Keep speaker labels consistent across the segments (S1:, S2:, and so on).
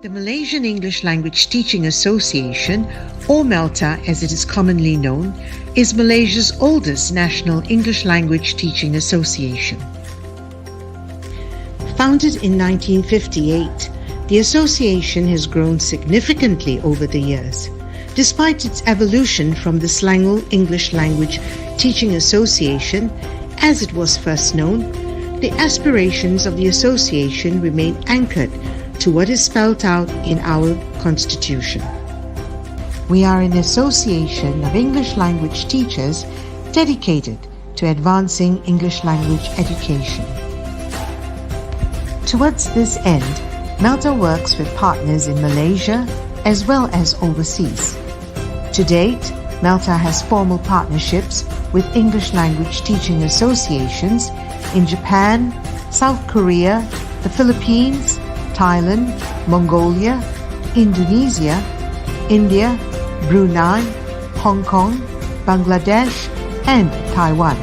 S1: The Malaysian English Language Teaching Association, or MALTA as it is commonly known, is Malaysia's oldest national English language teaching association. Founded in 1958, the association has grown significantly over the years. Despite its evolution from the Selangor English Language Teaching Association, as it was first known, the aspirations of the association remain anchored to what is spelled out in our Constitution. We are an association of English language teachers dedicated to advancing English language education. Towards this end, Melta works with partners in Malaysia as well as overseas. To date, Melta has formal partnerships with English language teaching associations in Japan, South Korea, the Philippines, Thailand, Mongolia, Indonesia, India, Brunei, Hong Kong, Bangladesh, and Taiwan.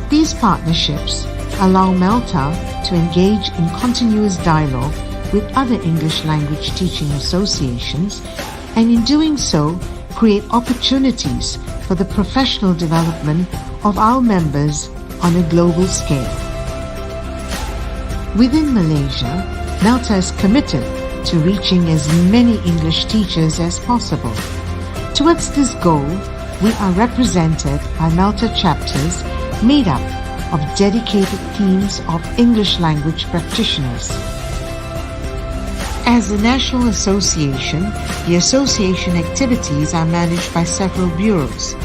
S1: These partnerships allow Melta to engage in continuous dialogue with other English language teaching associations, and in doing so, create opportunities for the professional development of our members on a global scale. Within Malaysia, Melta is committed to reaching as many English teachers as possible. Towards this goal, we are represented by Melta chapters made up of dedicated teams of English language practitioners. As a national association, the association activities are managed by several bureaus,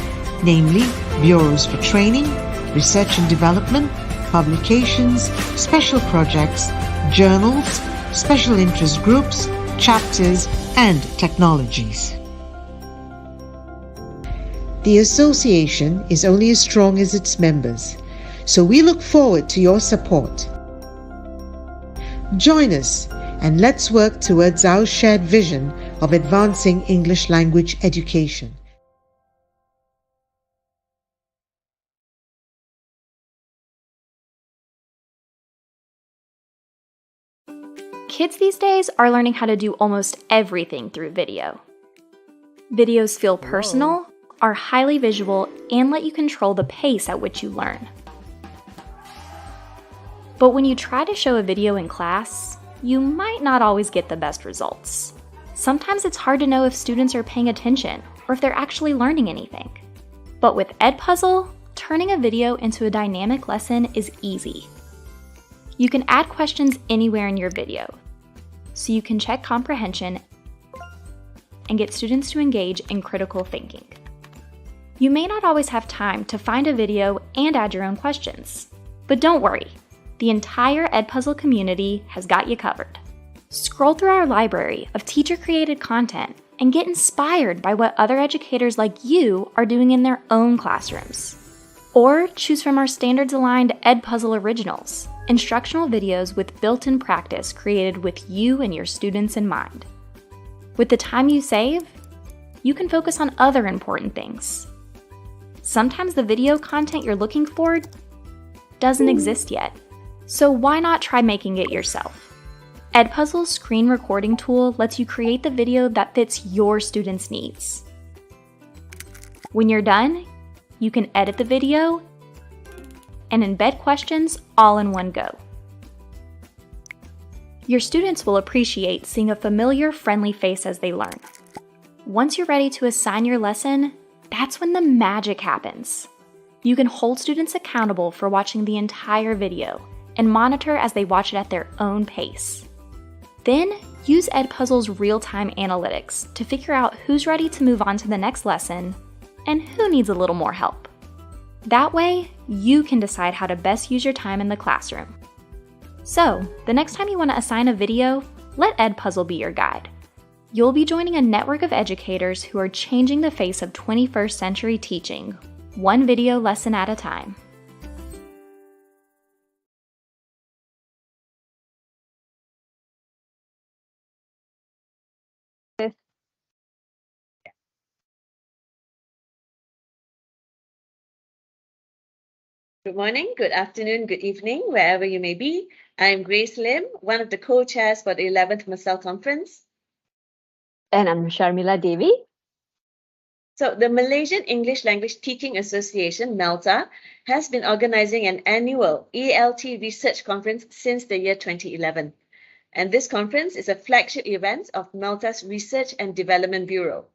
S1: namely bureaus for training, research and development, publications, special projects, journals, special interest groups, chapters, and technologies. The association is only as strong as its members, so we look forward to your support. Join us and let's work towards our shared vision of advancing English language education.
S2: Kids these days are learning how to do almost everything through video. Videos feel personal, are highly visual, and let you control the pace at which you learn. But when you try to show a video in class, you might not always get the best results. Sometimes it's hard to know if students are paying attention or if they're actually learning anything. But with Edpuzzle, turning a video into a dynamic lesson is easy. You can add questions anywhere in your video, so you can check comprehension and get students to engage in critical thinking. You may not always have time to find a video and add your own questions, but don't worry, the entire Edpuzzle community has got you covered. Scroll through our library of teacher-created content and get inspired by what other educators like you are doing in their own classrooms. Or choose from our standards-aligned Edpuzzle Originals, instructional videos with built-in practice created with you and your students in mind. With the time you save, you can focus on other important things. Sometimes the video content you're looking for doesn't exist yet, so why not try making it yourself? Edpuzzle's screen recording tool lets you create the video that fits your students' needs. When you're done, you can edit the video and embed questions all in one go. Your students will appreciate seeing a familiar, friendly face as they learn. Once you're ready to assign your lesson, that's when the magic happens. You can hold students accountable for watching the entire video and monitor as they watch it at their own pace. Then, use Edpuzzle's real-time analytics to figure out who's ready to move on to the next lesson and who needs a little more help. That way, you can decide how to best use your time in the classroom. So, the next time you want to assign a video, let Edpuzzle be your guide. You'll be joining a network of educators who are changing the face of 21st century teaching, one video lesson at a time.
S3: Good morning, good afternoon, good evening, wherever you may be. I'm Grace Lim, one of the co-chairs for the 11th Masel Conference.
S4: And I'm Sharmila Devi.
S3: So the Malaysian English Language Teaching Association, MALTA, has been organizing an annual ELT research conference since the year 2011. And this conference is a flagship event of MALTA's Research and Development Bureau.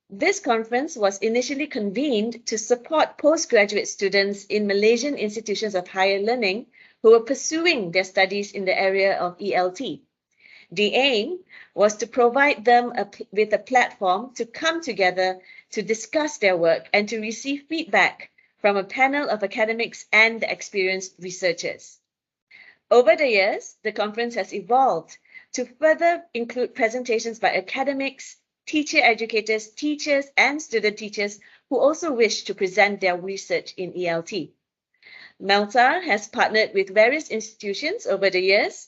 S3: This conference was initially convened to support postgraduate students in Malaysian institutions of higher learning who were pursuing their studies in the area of ELT. The aim was to provide them with a platform to come together to discuss their work and to receive feedback from a panel of academics and experienced researchers. Over the years, the conference has evolved to further include presentations by academics, teacher educators, teachers, and student teachers who also wish to present their research in ELT. Melta has partnered with various institutions over the years.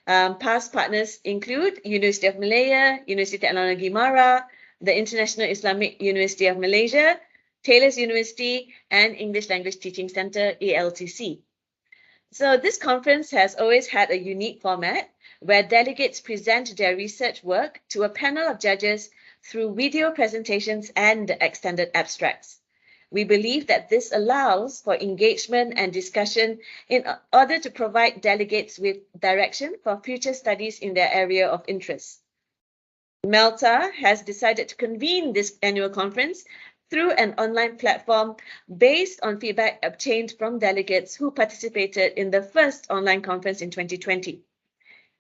S3: Past partners include University of Malaya, University Teknologi Mara, the International Islamic University of Malaysia, Taylor's University, and English Language Teaching Center, ALTC. So this conference has always had a unique format where delegates present their research work to a panel of judges through video presentations and extended abstracts. We believe that this allows for engagement and discussion in order to provide delegates with direction for future studies in their area of interest. Melta has decided to convene this annual conference through an online platform based on feedback obtained from delegates who participated in the first online conference in 2020.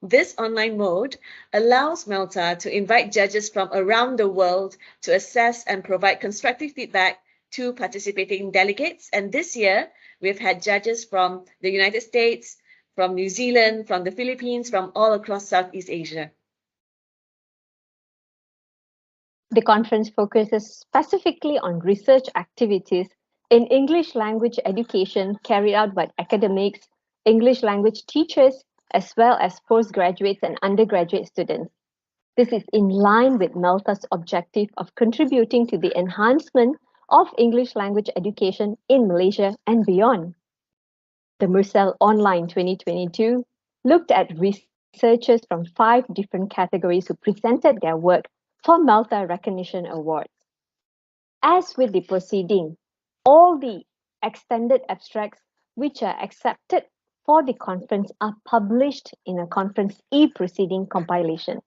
S3: This online mode allows Melta to invite judges from around the world to assess and provide constructive feedback to participating delegates. And this year, we've had judges from the United States, from New Zealand, from the Philippines, from all across Southeast Asia.
S4: The conference focuses specifically on research activities in English language education carried out by academics, English language teachers, as well as postgraduates and undergraduate students. This is in line with Melta's objective of contributing to the enhancement of English language education in Malaysia and beyond. The Mursal Online 2022 looked at researchers from 5 different categories who presented their work for Melta Recognition Awards. As with the proceeding, all the extended abstracts which are accepted for the conference are published in a conference e-proceeding compilation.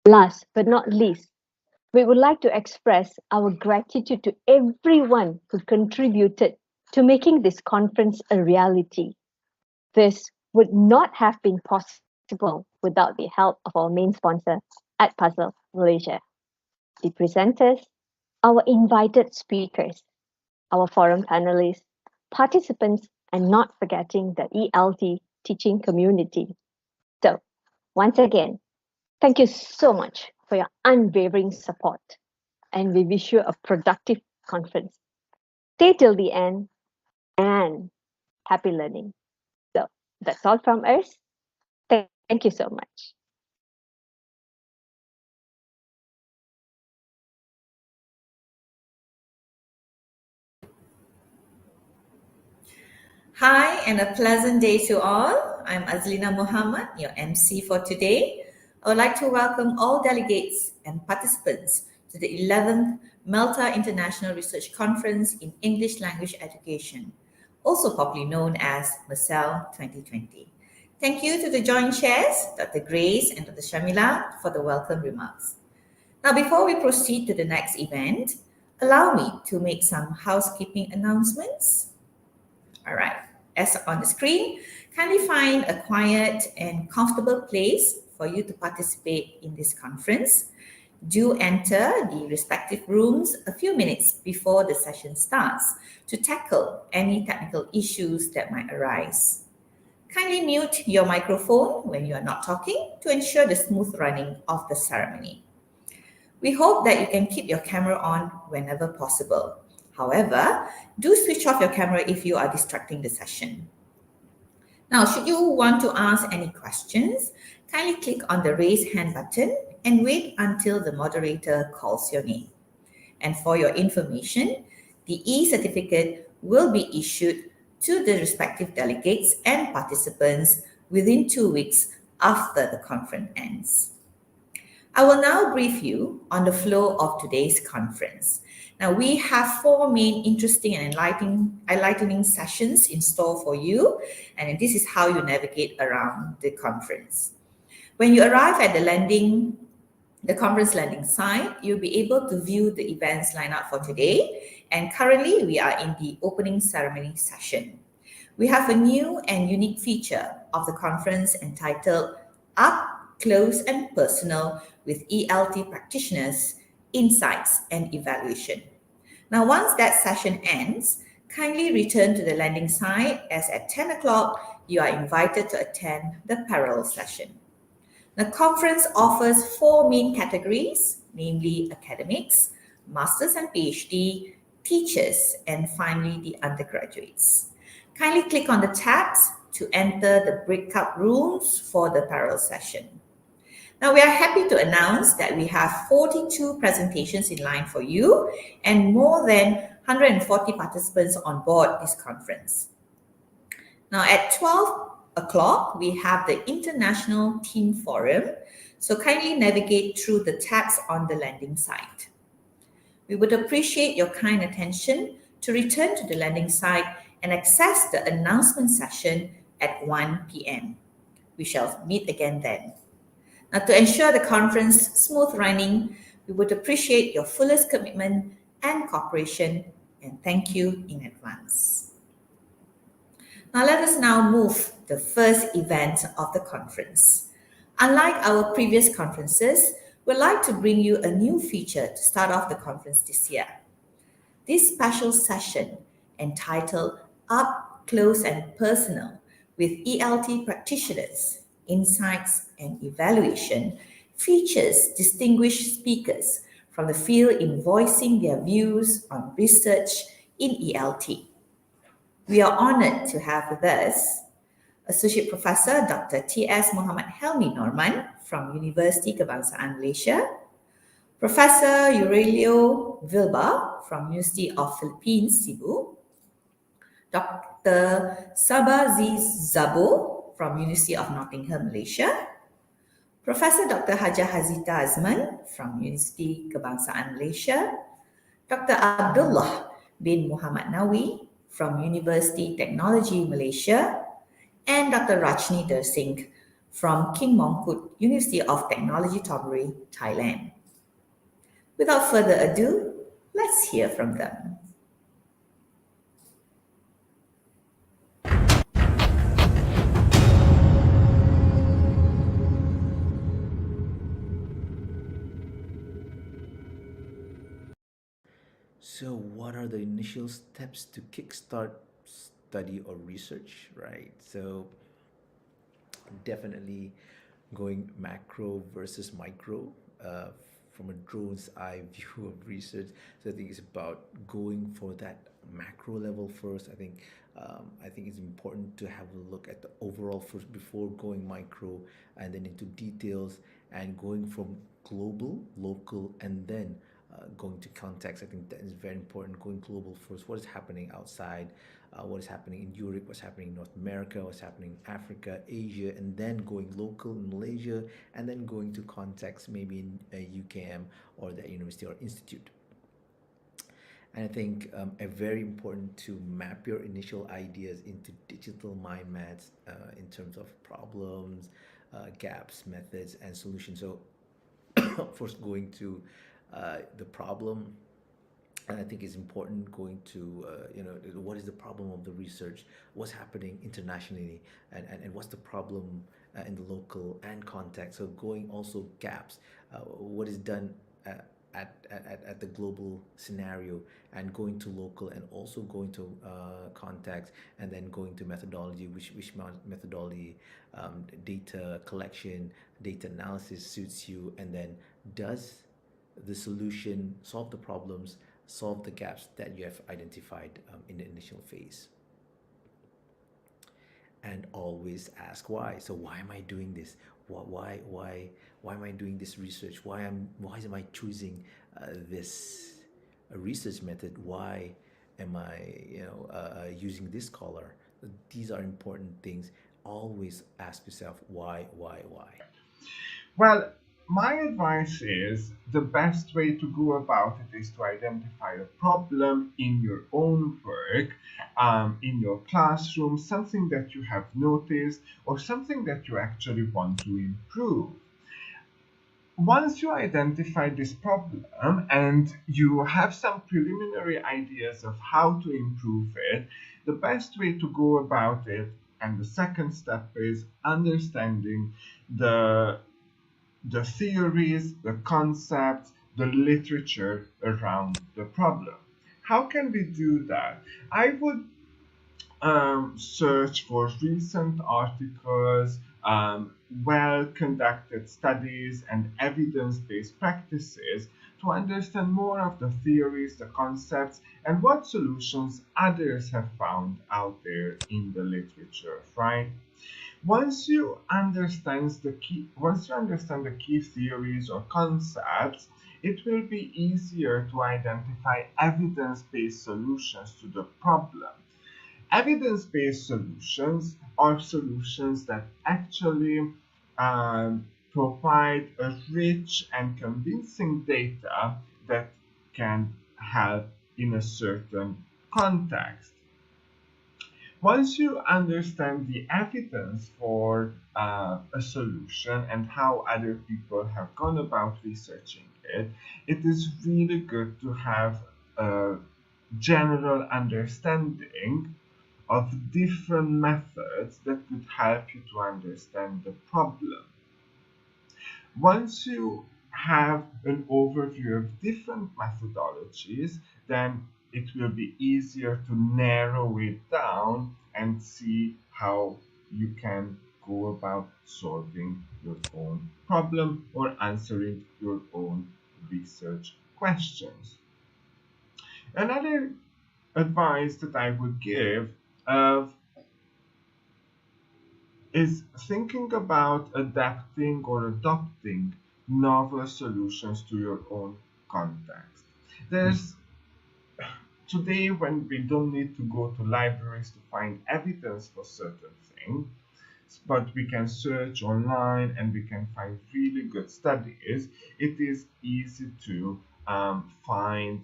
S4: Last but not least, we would like to express our gratitude to everyone who contributed to making this conference a reality. This would not have been possible without the help of our main sponsor, Edpuzzle Malaysia, the presenters, our invited speakers, our forum panelists, participants, and not forgetting the ELT teaching community. So, once again, thank you so much for your unwavering support, and we wish you a productive conference. Stay till the end and happy learning. So, that's all from us. Thank you so much.
S5: Hi and a pleasant day to all. I'm Azlina Muhammad, your MC for today. I would like to welcome all delegates and participants to the 11th Melta International Research Conference in English Language Education, also popularly known as MASEL 2020. Thank you to the joint chairs, Dr. Grace and Dr. Sharmila, for the welcome remarks. Now, before we proceed to the next event, allow me to make some housekeeping announcements. All right, as on the screen, kindly find a quiet and comfortable place for you to participate in this conference. Do enter the respective rooms a few minutes before the session starts to tackle any technical issues that might arise. Kindly mute your microphone when you are not talking to ensure the smooth running of the ceremony. We hope that you can keep your camera on whenever possible. However, do switch off your camera if you are distracting the session. Now, should you want to ask any questions, kindly click on the raise hand button and wait until the moderator calls your name. And for your information, the e-certificate will be issued to the respective delegates and participants within 2 weeks after the conference ends. I will now brief you on the flow of today's conference. Now, we have 4 main interesting and enlightening sessions in store for you, and this is how you navigate around the conference. When you arrive at the conference landing site, you'll be able to view the events lineup for today, and currently we are in the opening ceremony session. We have a new and unique feature of the conference entitled Up Close and Personal with ELT Practitioners, Insights and Evaluation. Now, once that session ends, kindly return to the landing site as at 10 o'clock, you are invited to attend the parallel session. The conference offers 4 main categories, namely academics, masters and PhD, teachers, and finally the undergraduates. Kindly click on the tabs to enter the breakout rooms for the parallel session. Now, we are happy to announce that we have 42 presentations in line for you and more than 140 participants on board this conference. Now, at 12 o'clock, we have the International Team Forum, so kindly navigate through the tabs on the landing site. We would appreciate your kind attention to return to the landing site and access the announcement session at 1 p.m. We shall meet again then. Now, to ensure the conference smooth running, we would appreciate your fullest commitment and cooperation, and thank you in advance. Now, let us now move to the first event of the conference. Unlike our previous conferences, we'd like to bring you a new feature to start off the conference this year. This special session, entitled Up Close and Personal with ELT Practitioners, Insights and Evaluation, features distinguished speakers from the field in voicing their views on research in ELT. We are honored to have with us Associate Professor Dr. T.S. Muhammad Helmi Norman from University Kebangsaan Malaysia, Professor Aurelio Vilba from University of Philippines, Cebu, Dr. Sabaziz Zabo from University of Nottingham, Malaysia, Professor Dr. Hajah Hazita Azman from University Kebangsaan Malaysia, Dr. Abdullah bin Muhammad Nawi from University Technology Malaysia, and Dr. Rajni Dersingh from King Mongkut University of Technology Thonburi, Thailand. Without further ado, let's hear from them.
S6: So, what are the initial steps to kickstart study or research, right? So, definitely going macro versus micro from a drone's eye view of research. So, I think it's about going for that macro level first. I think it's important to have a look at the overall first before going micro and then into details and going from global, local, and then going to context. I think that is very important. Going global first. What is happening outside? What is happening in Europe? What's happening in North America? What's happening in Africa, Asia, and then going local in Malaysia, and then going to context maybe in UKM or the university or institute. And I think very important to map your initial ideas into digital mind maps in terms of problems, gaps, methods, and solutions. So first going to the problem, and I think it's important going to what is the problem of the research, what's happening internationally, and what's the problem in the local and context. So going also gaps, what is done at the global scenario, and going to local, and also going to context, and then going to methodology, which methodology, data collection, data analysis suits you, and then does the solution solve the problems, solve the gaps that you have identified in the initial phase. And always ask why. So why am I doing this? Why am I doing this research? Why am I choosing this research method? Why am I using this scholar? These are important things. Always ask yourself why.
S7: Well, my advice is the best way to go about it is to identify a problem in your own work, in your classroom, something that you have noticed, or something that you actually want to improve. Once you identify this problem and you have some preliminary ideas of how to improve it, the best way to go about it, and the second step, is understanding the theories, the concepts, the literature around the problem. How can we do that? I would search for recent articles, well-conducted studies, and evidence-based practices to understand more of the theories, the concepts, and what solutions others have found out there in the literature, right? Once you understand the key theories or concepts, it will be easier to identify evidence-based solutions to the problem. Evidence-based solutions are solutions that actually provide a rich and convincing data that can help in a certain context. Once you understand the evidence for a solution and how other people have gone about researching it, it is really good to have a general understanding of different methods that could help you to understand the problem. Once you have an overview of different methodologies, then it will be easier to narrow it down and see how you can go about solving your own problem or answering your own research questions. Another advice that I would give is thinking about adapting or adopting novel solutions to your own context. Today, when we don't need to go to libraries to find evidence for certain things, but we can search online and we can find really good studies, it is easy to find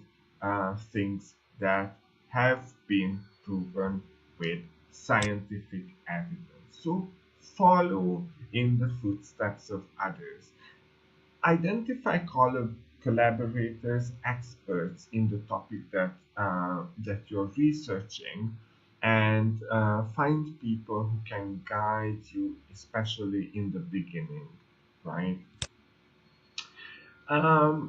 S7: things that have been proven with scientific evidence. So follow in the footsteps of others. Identify collaborators, experts in the topic that you're researching, and find people who can guide you, especially in the beginning, right?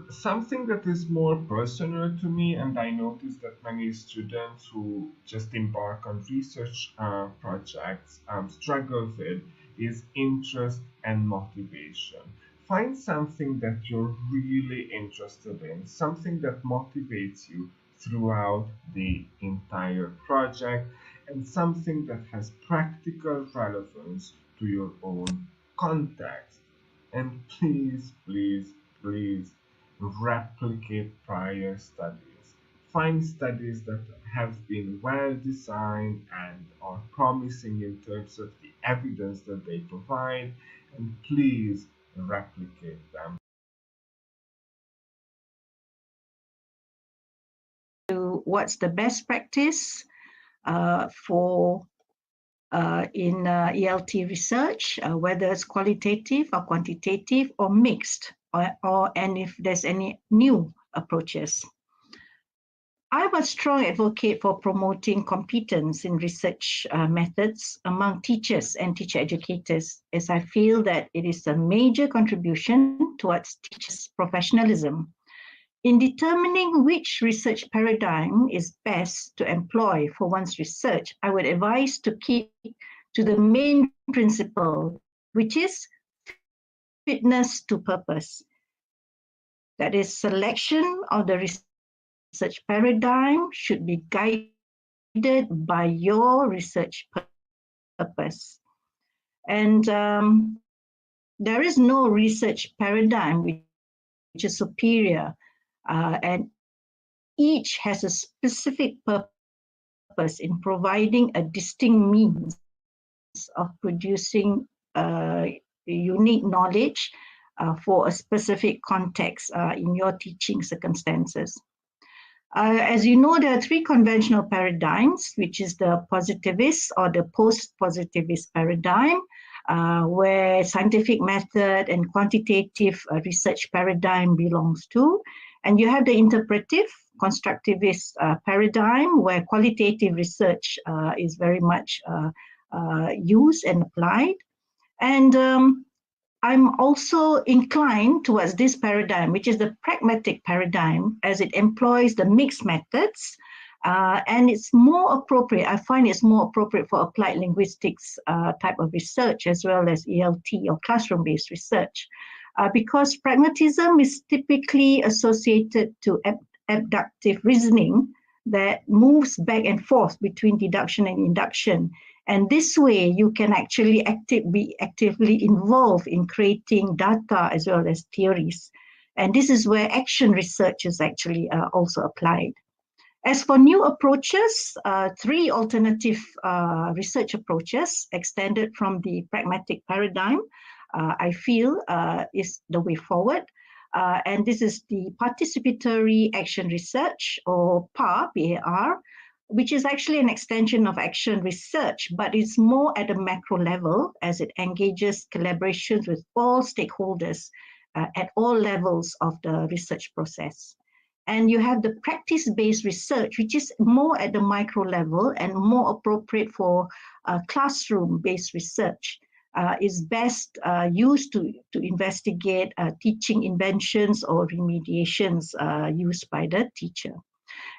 S7: Something that is more personal to me, and I notice that many students who just embark on research projects struggle with, is interest and motivation. Find something that you're really interested in, something that motivates you throughout the entire project, and something that has practical relevance to your own context. And please replicate prior studies. Find studies that have been well designed and are promising in terms of the evidence that they provide, and please replicate them.
S8: What's the best practice for in ELT research, whether it's qualitative or quantitative or mixed, and if there's any new approaches. I'm a strong advocate for promoting competence in research methods among teachers and teacher educators, as I feel that it is a major contribution towards teachers' professionalism. In determining which research paradigm is best to employ for one's research, I would advise to keep to the main principle, which is fitness to purpose. That is, selection of the research paradigm should be guided by your research purpose. And there is no research paradigm which is superior, and each has a specific purpose in providing a distinct means of producing unique knowledge for a specific context in your teaching circumstances. As you know, there are three conventional paradigms, which is the positivist or the post-positivist paradigm, where scientific method and quantitative research paradigm belongs to. And you have the interpretive constructivist paradigm, where qualitative research is very much used and applied. And I'm also inclined towards this paradigm, which is the pragmatic paradigm, as it employs the mixed methods, and it's more appropriate. I find it's more appropriate for applied linguistics type of research, as well as ELT or classroom-based research, because pragmatism is typically associated to abductive reasoning that moves back and forth between deduction and induction. And this way, you can actually be actively involved in creating data as well as theories. And this is where action research is actually also applied. As for new approaches, three alternative research approaches extended from the pragmatic paradigm, I feel is the way forward. And this is the participatory action research, or PAR, PAR, which is actually an extension of action research, but it's more at a macro level as it engages collaborations with all stakeholders at all levels of the research process. And you have the practice-based research, which is more at the micro level and more appropriate for classroom-based research. Is best used to investigate teaching inventions or remediations used by the teacher.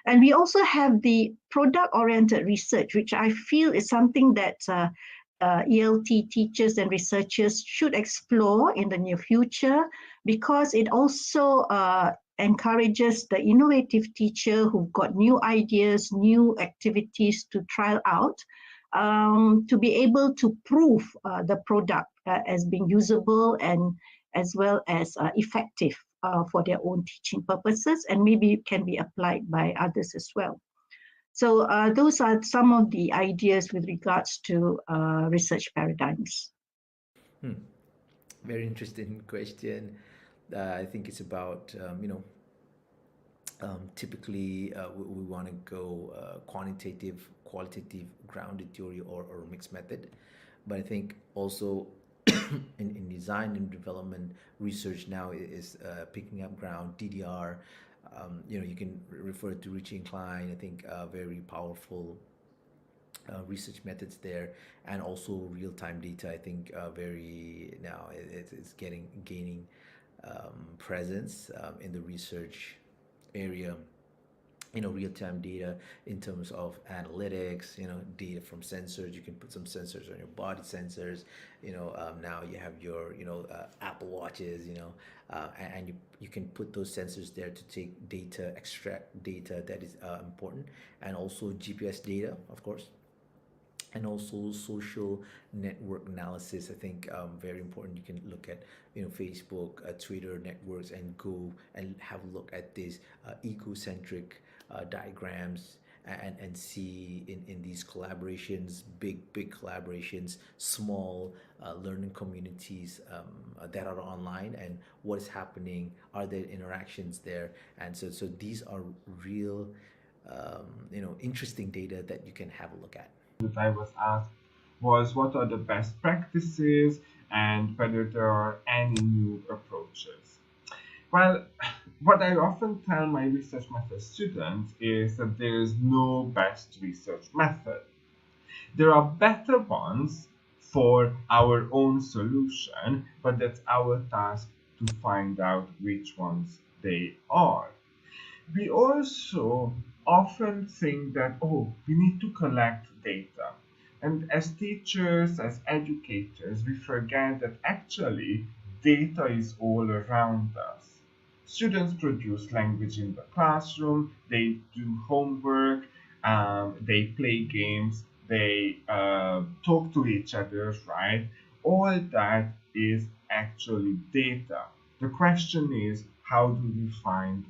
S8: And we also have the product-oriented research, which I feel is something that ELT teachers and researchers should explore in the near future, because it also encourages the innovative teacher who've got new ideas, new activities to trial out, to be able to prove the product as being usable and as well as effective for their own teaching purposes, and maybe it can be applied by others as well. So those are some of the ideas with regards to research paradigms.
S6: Very interesting question. I think it's about, typically we want to go quantitative, qualitative, grounded theory, or mixed method. But I think also in design and development research now is picking up ground. DDR, you can refer to Richie and Klein. I think very powerful research methods there, and also real-time data. I think very now it's gaining presence in the research area. Real-time data in terms of analytics, data from sensors. You can put some sensors on your body sensors. Now you have your Apple Watches, and you can put those sensors there to take data, extract data that is important, and also GPS data, of course, and also social network analysis. I think very important. You can look at Facebook, Twitter networks, and go and have a look at these ecocentric diagrams, and see in these collaborations, big collaborations, small learning communities that are online, and what is happening. Are there interactions there? And so these are real interesting data that you can have a look at.
S7: That I was asked was, what are the best practices and whether there are any new approaches. Well, what I often tell my research method students is that there is no best research method. There are better ones for our own solution, but that's our task to find out which ones they are. We also often think that, oh, we need to collect data. And as teachers, as educators, we forget that actually data is all around us. Students produce language in the classroom, they do homework, they play games, they talk to each other, right? All that is actually data. The question is, how do we find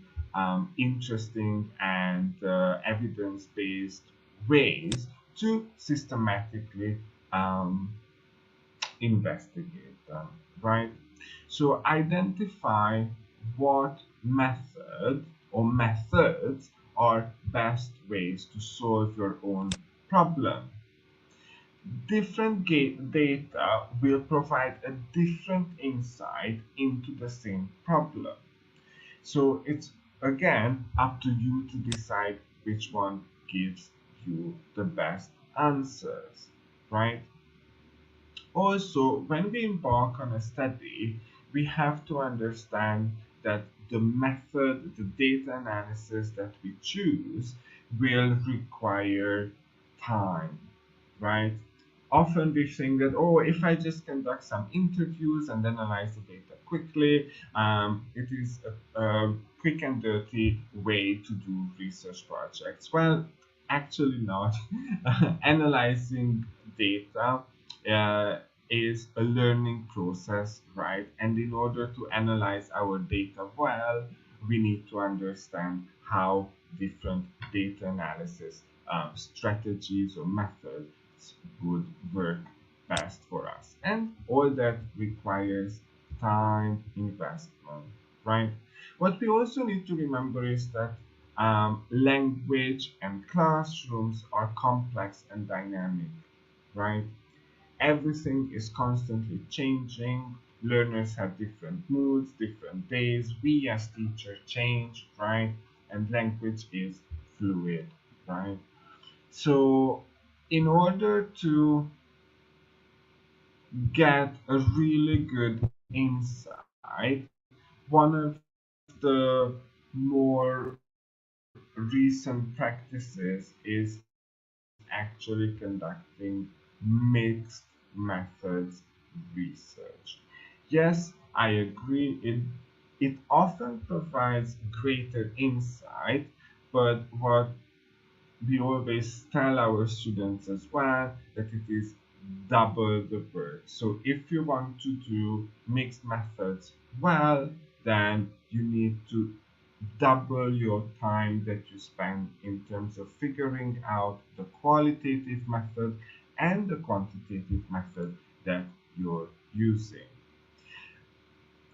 S7: interesting and evidence-based ways to systematically investigate them, right? So identify what method or methods are best ways to solve your own problem. Different data will provide a different insight into the same problem. So it's again up to you to decide which one gives you the best answers, right? Also, when we embark on a study, we have to understand that the method, the data analysis that we choose will require time, right? Often we think that, oh, if I just conduct some interviews and analyze the data quickly, it is a quick and dirty way to do research projects. Well, actually not. Analyzing data is a learning process, right? And in order to analyze our data well, we need to understand how different data analysis strategies or methods would work best for us. And all that requires time investment, right? What we also need to remember is that language and classrooms are complex and dynamic, right? Everything is constantly changing. Learners have different moods, different days. We as teachers change, right? And language is fluid, right? So in order to get a really good insight, one of the more recent practices is actually conducting mixed methods research. Yes, I agree, it often provides greater insight, but what we always tell our students as well, that it is double the work. So if you want to do mixed methods well, then you need to double your time that you spend in terms of figuring out the qualitative method and the quantitative method that you're using.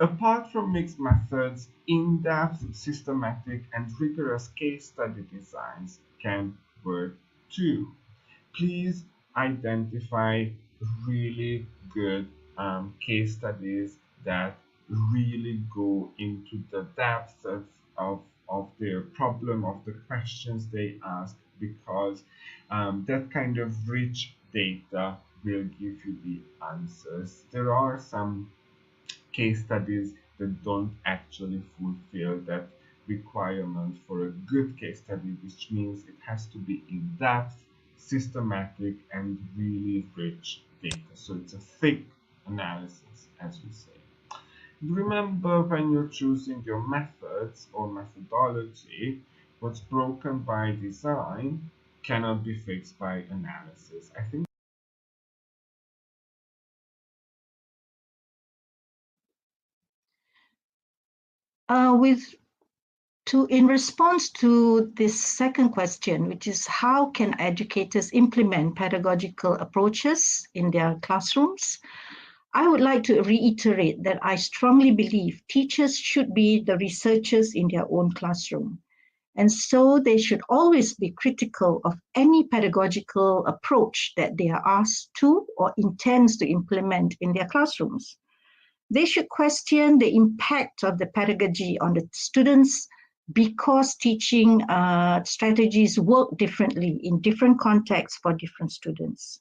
S7: Apart from mixed methods, in-depth, systematic, and rigorous case study designs can work too. Please identify really good case studies that really go into the depth of their problem, of the questions they ask, because that kind of rich data will give you the answers. There are some case studies that don't actually fulfill that requirement for a good case study, which means it has to be in depth, systematic, and really rich data. So it's a thick analysis, as we say. Remember, when you're choosing your methods or methodology, what's broken by design cannot be fixed by analysis. I think
S8: in response to this second question, which is how can educators implement pedagogical approaches in their classrooms, I would like to reiterate that I strongly believe teachers should be the researchers in their own classroom. And so they should always be critical of any pedagogical approach that they are asked to or intends to implement in their classrooms. They should question the impact of the pedagogy on the students, because teaching strategies work differently in different contexts for different students.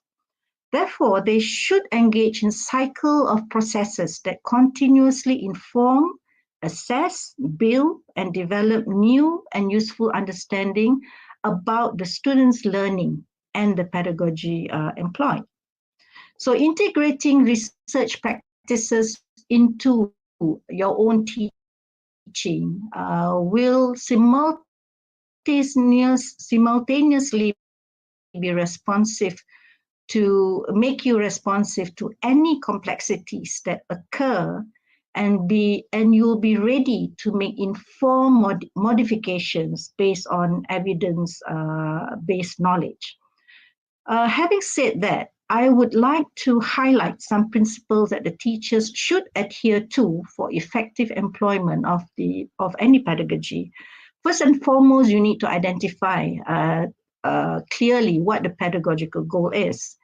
S8: Therefore, they should engage in a cycle of processes that continuously inform, assess, build, and develop new and useful understanding about the students' learning and the pedagogy employed. So integrating research practices into your own teaching will simultaneously be responsive to make you responsive to any complexities that occur, and you'll be ready to make informed modifications based on evidence based knowledge. Having said that, I would like to highlight some principles that the teachers should adhere to for effective employment of any pedagogy. First and foremost, you need to identify clearly what the pedagogical goal is,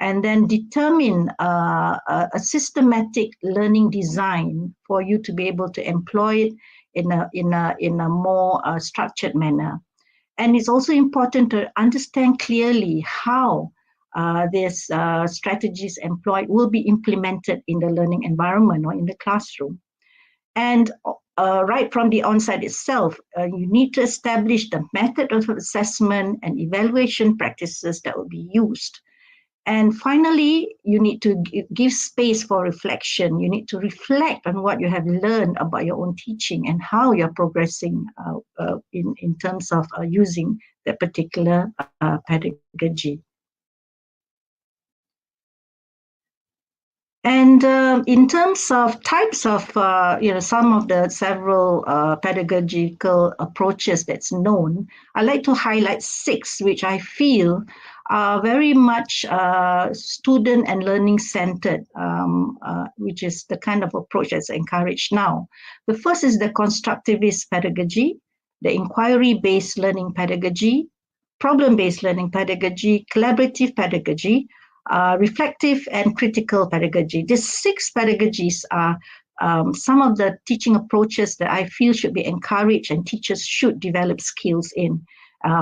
S8: and then determine a systematic learning design for you to be able to employ it in a more structured manner. And it's also important to understand clearly how these strategies employed will be implemented in the learning environment or in the classroom. And right from the onset itself, you need to establish the method of assessment and evaluation practices that will be used. And finally, you need to give space for reflection. You need to reflect on what you have learned about your own teaching and how you're progressing in terms of using that particular pedagogy. And in terms of types of, some of the several pedagogical approaches that's known, I'd like to highlight 6, which I feel are very much student and learning centered, which is the kind of approach that's encouraged now. The first is the constructivist pedagogy, the inquiry-based learning pedagogy, problem-based learning pedagogy, collaborative pedagogy, reflective and critical pedagogy. These 6 pedagogies are some of the teaching approaches that I feel should be encouraged and teachers should develop skills in.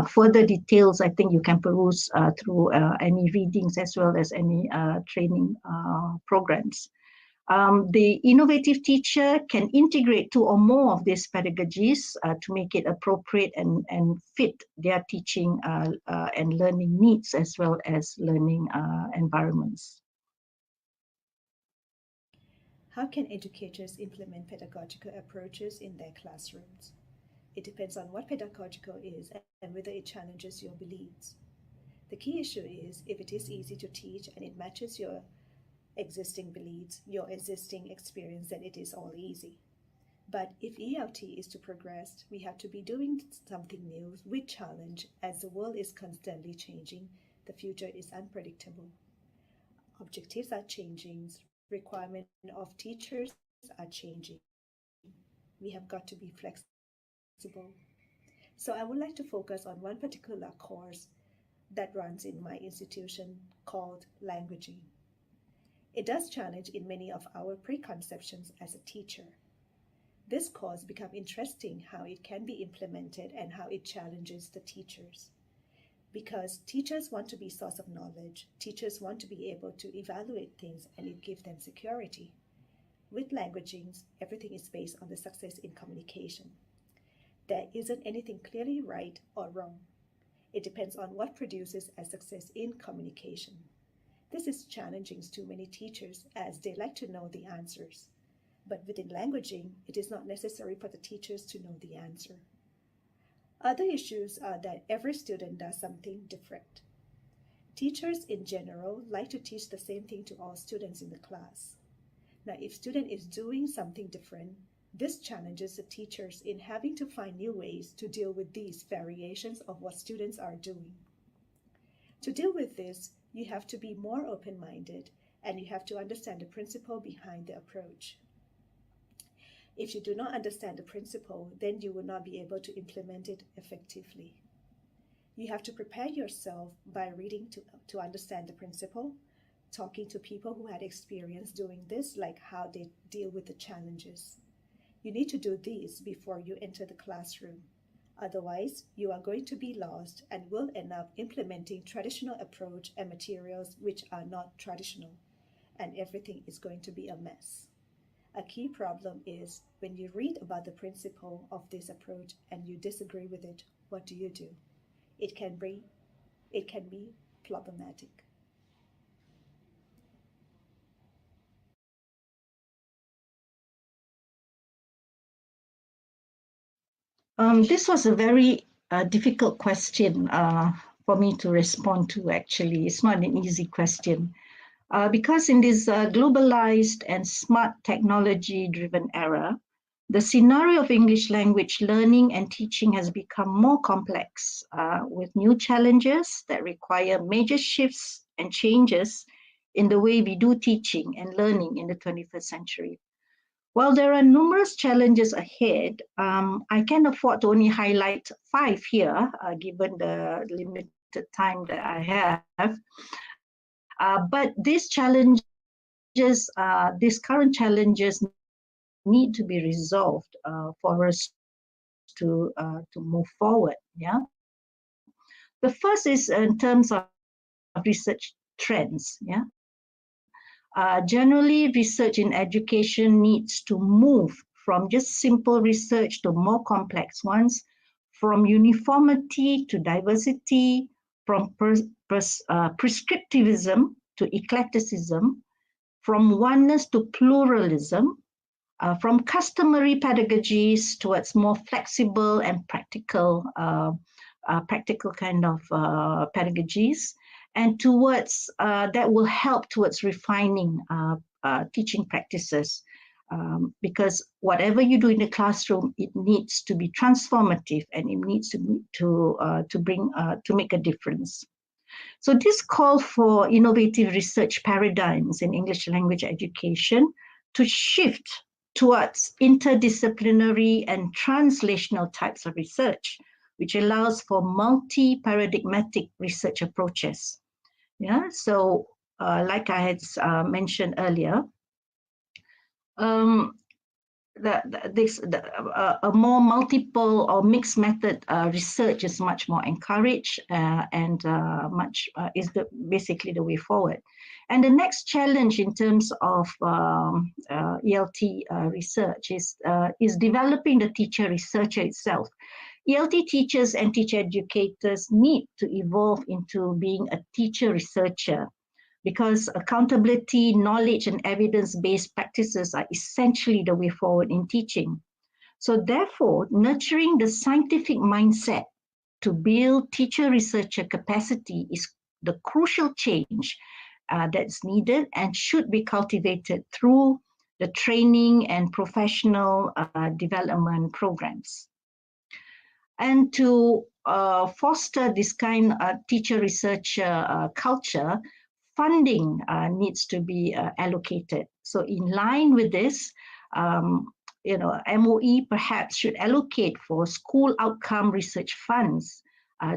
S8: Further details, I think you can peruse through any readings as well as any training programs. The innovative teacher can integrate 2 or more of these pedagogies to make it appropriate and fit their teaching and learning needs as well as learning environments.
S9: How can educators implement pedagogical approaches in their classrooms? It depends on what pedagogical is and whether it challenges your beliefs. The key issue is if it is easy to teach and it matches your existing beliefs, your existing experience, then it is all easy. But if ELT is to progress, we have to be doing something new with challenge. As the world is constantly changing, the future is unpredictable. Objectives are changing, requirements of teachers are changing. We have got to be flexible. So I would like to focus on one particular course that runs in my institution called languaging. It does challenge in many of our preconceptions as a teacher. This course becomes interesting how it can be implemented and how it challenges the teachers. Because teachers want to be source of knowledge, teachers want to be able to evaluate things and it gives them security. With languaging, everything is based on the success in communication. There isn't anything clearly right or wrong. It depends on what produces a success in communication. This is challenging to many teachers as they like to know the answers. But within languaging, it is not necessary for the teachers to know the answer. Other issues are that every student does something different. Teachers in general like to teach the same thing to all students in the class. Now, if student is doing something different, this challenges the teachers in having to find new ways to deal with these variations of what students are doing. To deal with this, you have to be more open-minded and you have to understand the principle behind the approach. If you do not understand the principle, then you will not be able to implement it effectively. You have to prepare yourself by reading to understand the principle, talking to people who had experience doing this, like how they deal with the challenges. You need to do these before you enter the classroom. Otherwise, you are going to be lost and will end up implementing traditional approach and materials which are not traditional, and everything is going to be a mess. A key problem is when you read about the principle of this approach and you disagree with it, what do? It can be problematic.
S8: This was a very difficult question for me to respond to, actually. It's not an easy question. Because in this globalized and smart technology-driven era, the scenario of English language learning and teaching has become more complex with new challenges that require major shifts and changes in the way we do teaching and learning in the 21st century. While there are numerous challenges ahead, I can afford to only highlight 5 here, given the limited time that I have. But these current challenges need to be resolved for us to move forward. Yeah. The first is in terms of research trends. Yeah. Generally, research in education needs to move from just simple research to more complex ones, from uniformity to diversity, from prescriptivism to eclecticism, from oneness to pluralism, from customary pedagogies towards more flexible and practical kind of pedagogies, and towards that will help towards refining teaching practices. Because whatever you do in the classroom, it needs to be transformative and it needs to make a difference. So this call for innovative research paradigms in English language education to shift towards interdisciplinary and translational types of research, which allows for multi-paradigmatic research approaches. Yeah, so like I had mentioned earlier, a more multiple or mixed method research is much more encouraged and is basically the way forward. And the next challenge in terms of ELT research is developing the teacher researcher itself. ELT teachers and teacher educators need to evolve into being a teacher researcher, because accountability, knowledge, and evidence-based practices are essentially the way forward in teaching. So therefore, nurturing the scientific mindset to build teacher researcher capacity is the crucial change that's needed and should be cultivated through the training and professional development programs. And to foster this kind of teacher researcher culture, funding needs to be allocated. So in line with this, MOE perhaps should allocate for school outcome research funds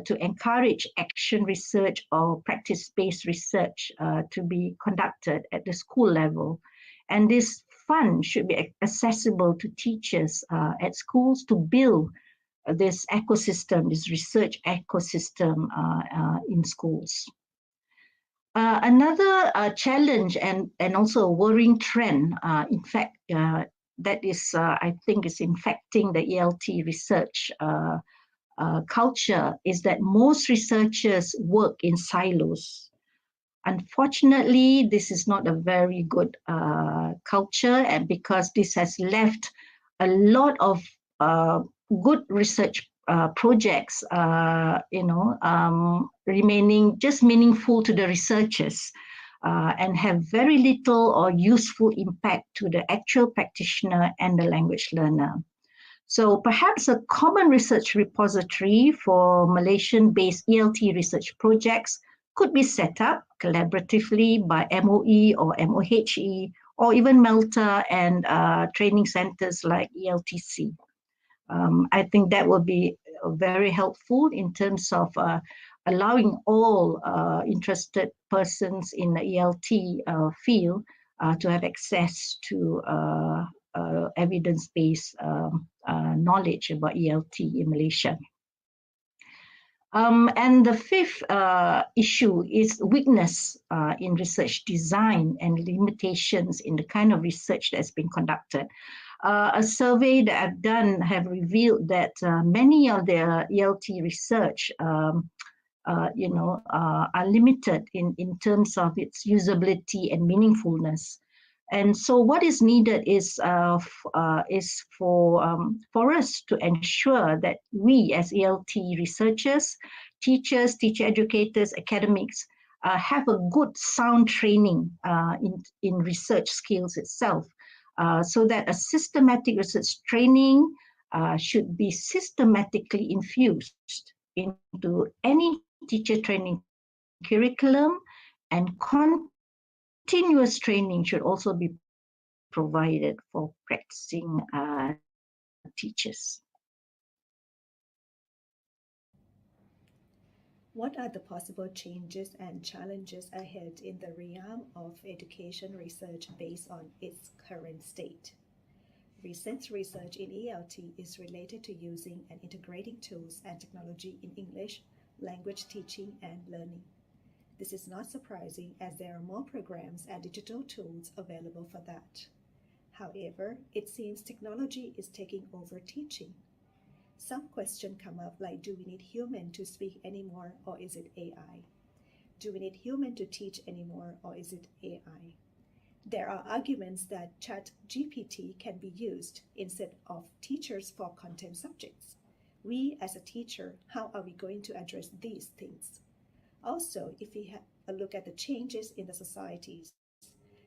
S8: to encourage action research or practice-based research to be conducted at the school level. And this fund should be accessible to teachers at schools to build this ecosystem, this research ecosystem in schools. Another challenge and also a worrying trend, in fact, that is, I think, is infecting the ELT research culture, is that most researchers work in silos. Unfortunately, this is not a very good culture, and because this has left a lot of good research projects, remaining just meaningful to the researchers and have very little or useful impact to the actual practitioner and the language learner. So perhaps a common research repository for Malaysian-based ELT research projects could be set up collaboratively by MOE or MOHE, or even Melta and training centers like ELTC. I think that will be very helpful in terms of allowing all interested persons in the ELT field to have access to evidence-based knowledge about ELT in Malaysia. And the fifth issue is weakness in research design and limitations in the kind of research that's been conducted. A survey that I've done have revealed that many of the ELT research are limited in terms of its usability and meaningfulness. And so what is needed is for us to ensure that we as ELT researchers, teachers, teacher educators, academics, have a good sound training in research skills itself, so that a systematic research training should be systematically infused into any teacher training curriculum, and continuous training should also be provided for practicing teachers.
S9: What are the possible changes and challenges ahead in the realm of education research based on its current state? Recent research in ELT is related to using and integrating tools and technology in English, language teaching, and learning. This is not surprising as there are more programs and digital tools available for that. However, it seems technology is taking over teaching. Some questions come up like, do we need human to speak anymore, or is it AI? Do we need human to teach anymore, or is it AI? There are arguments that ChatGPT can be used instead of teachers for content subjects. We as a teacher, how are we going to address these things? Also, if we have a look at the changes in the societies,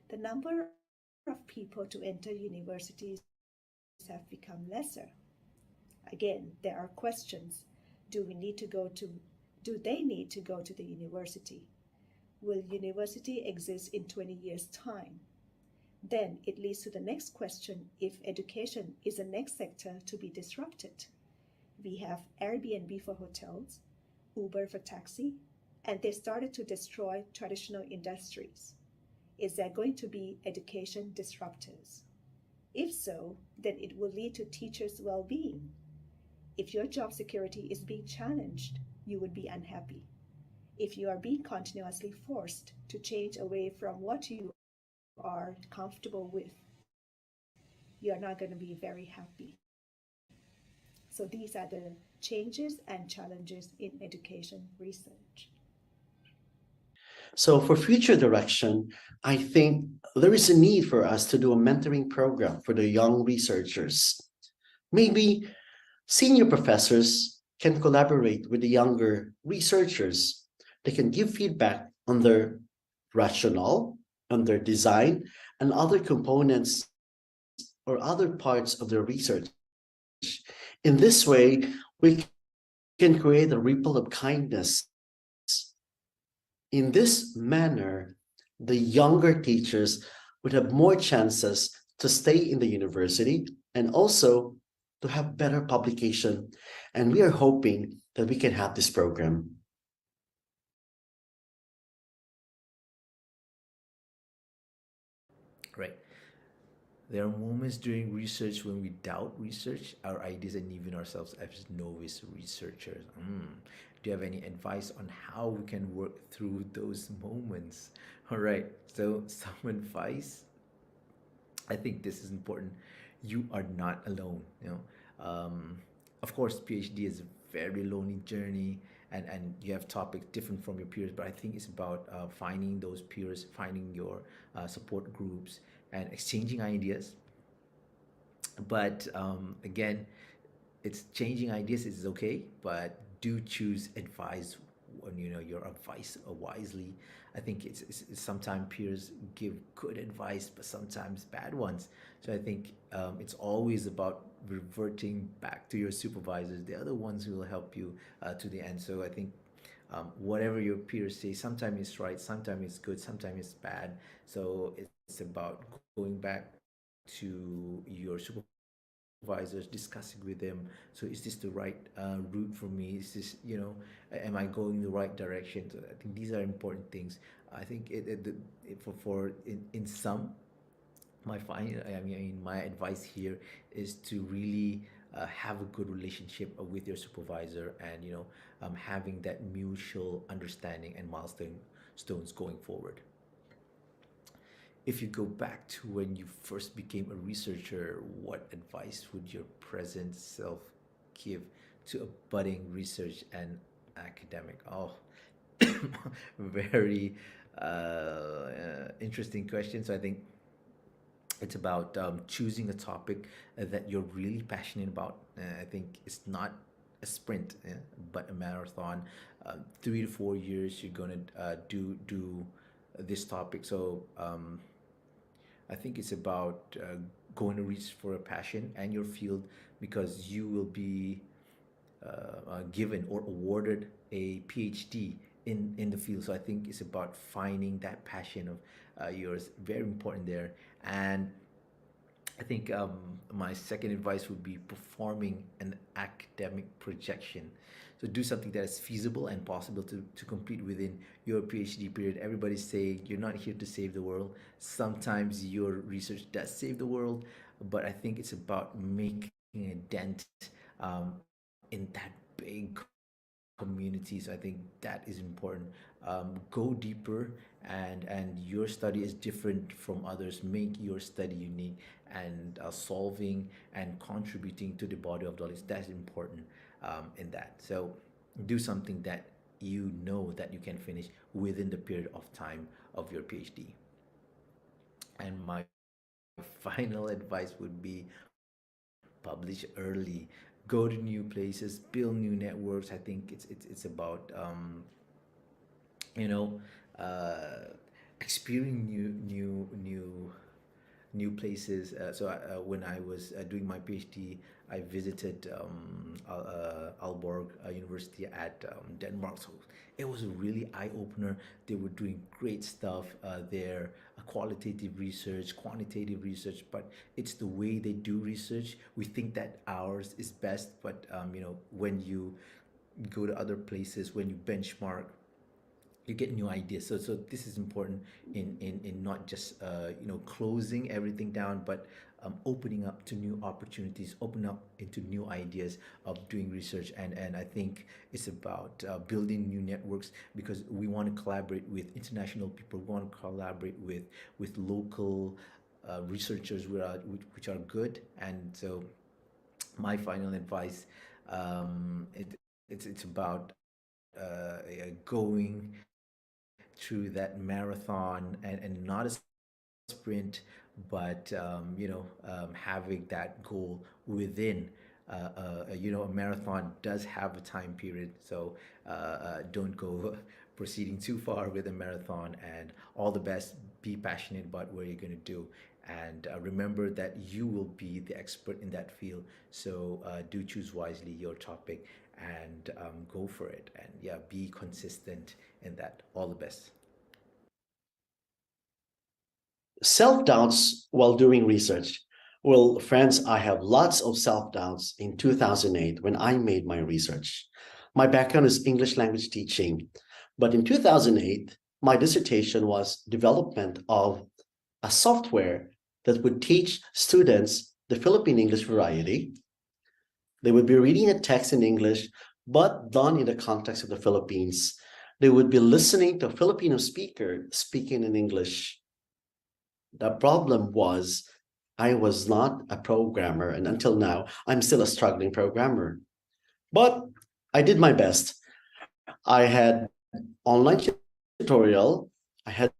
S9: the number of people to enter universities have become lesser. Again, there are questions. Do they need to go to the university? Will university exist in 20 years' time? Then it leads to the next question, if education is the next sector to be disrupted. We have Airbnb for hotels, Uber for taxi, and they started to destroy traditional industries. Is there going to be education disruptors? If so, then it will lead to teachers' well-being. If your job security is being challenged, you would be unhappy. If you are being continuously forced to change away from what you are comfortable with, you're not going to be very happy. So these are the changes and challenges in education research.
S10: So for future direction, I think there is a need for us to do a mentoring program for the young researchers. Maybe senior professors can collaborate with the younger researchers. They can give feedback on their rationale, on their design, and other components or other parts of their research. In this way, we can create a ripple of kindness. In this manner, the younger teachers would have more chances to stay in the university and also to have better publication. And we are hoping that we can have this program.
S6: Right. There are moments during research when we doubt research, our ideas, and even ourselves as novice researchers. Do you have any advice on how we can work through those moments? All right. So some advice. I think this is important. You are not alone. Of course, PhD is a very lonely journey, and you have topics different from your peers. But I think it's about finding those peers, finding your support groups, and exchanging ideas. But again, it's changing ideas is okay, but do choose advice when your advice wisely. I think it's sometimes peers give good advice, but sometimes bad ones. So I think it's always about reverting back to your supervisors. They're the ones who will help you to the end. So I think whatever your peers say, sometimes it's right, sometimes it's good, sometimes it's bad. So it's about going back to your supervisors, discussing with them. So is this the right route for me? Is this, am I going the right direction? So I think these are important things. I think in sum, my advice here is to really have a good relationship with your supervisor, and having that mutual understanding and milestones going forward. If you go back to when you first became a researcher, what advice would your present self give to a budding research and academic? Oh, very interesting question. So I think it's about choosing a topic that you're really passionate about. I think it's not a sprint, but a marathon. 3 to 4 years, you're gonna do this topic. So I think it's about going to reach for a passion and your field, because you will be given or awarded a PhD in the field. So I think it's about finding that passion of yours. Very important there. And I think my second advice would be performing an academic projection. So do something that is feasible and possible to complete within your PhD period. Everybody's saying you're not here to save the world. Sometimes your research does save the world, but I think it's about making a dent in that big community. So I think that is important. Go deeper, and your study is different from others. Make your study unique, and solving and contributing to the body of knowledge, that's important in that. So do something that you know that you can finish within the period of time of your PhD. And my final advice would be publish early, go to new places, build new networks. I think it's about you know experiencing new places. When I was doing my PhD, I visited Aalborg University at Denmark. So it was a really eye-opener. They were doing great stuff there, qualitative research, quantitative research, but it's the way they do research. We think that ours is best, but when you go to other places, when you benchmark, you get new ideas. So this is important in not just closing everything down, but opening up to new opportunities, open up into new ideas of doing research. And I think it's about building new networks, because we want to collaborate with international people. We want to collaborate with local researchers which are good. And so my final advice, it's about going through that marathon, and not a sprint, but having that goal within a marathon does have a time period. So don't go proceeding too far with a marathon. And all the best. Be passionate about what you're going to do, and remember that you will be the expert in that field. So do choose wisely your topic, and go for it, and yeah, be consistent in that. All the best.
S10: Self-doubts while doing research. Well, friends, I have lots of self-doubts in 2008 when I made my research. My background is English language teaching, but in 2008, my dissertation was development of a software that would teach students the Philippine English variety. They would be reading a text in English, but done in the context of the Philippines. They would be listening to a Filipino speaker speaking in English. The problem was I was not a programmer, and until now, I'm still a struggling programmer. But I did my best. I had online tutorial, I had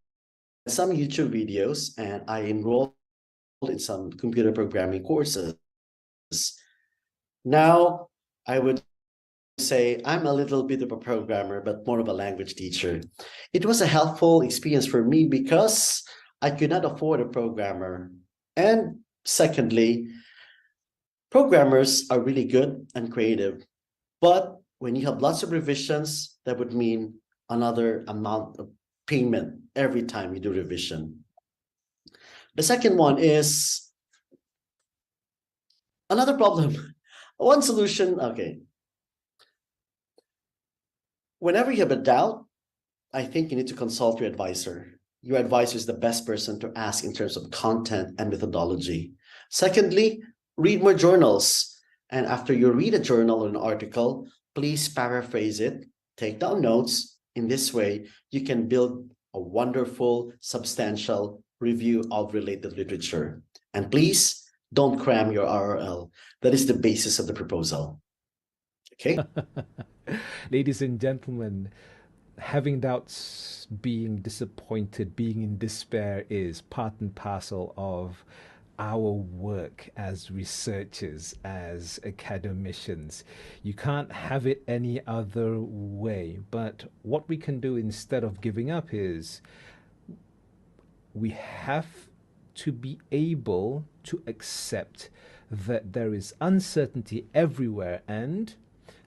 S10: some YouTube videos, and I enrolled in some computer programming courses. Now, I would say I'm a little bit of a programmer, but more of a language teacher. It was a helpful experience for me because I could not afford a programmer. And secondly, programmers are really good and creative, but when you have lots of revisions, that would mean another amount of payment every time you do revision. The second one is another problem. One solution, okay. Whenever you have a doubt, I think you need to consult your advisor. Your advisor is the best person to ask in terms of content and methodology. Secondly, read more journals And after you read a journal or an article, please paraphrase it, take down notes. In this way, you can build a wonderful, substantial review of related literature. And please don't cram your RRL. That is the basis of the proposal. Okay?
S11: Ladies and gentlemen, having doubts, being disappointed, being in despair is part and parcel of our work as researchers, as academicians. You can't have it any other way. But what we can do instead of giving up is we have to be able to accept that there is uncertainty everywhere and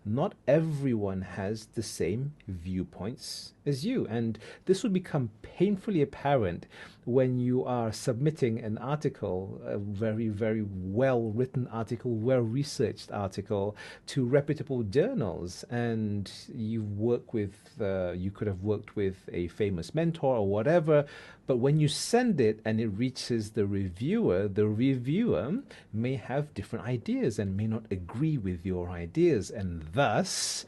S11: not everyone has the same viewpoints as you. And this will become painfully apparent when you are submitting an article, a very, very well written article, well researched article, to reputable journals. And you could have worked with a famous mentor or whatever. But when you send it and it reaches the reviewer may have different ideas and may not agree with your ideas, and thus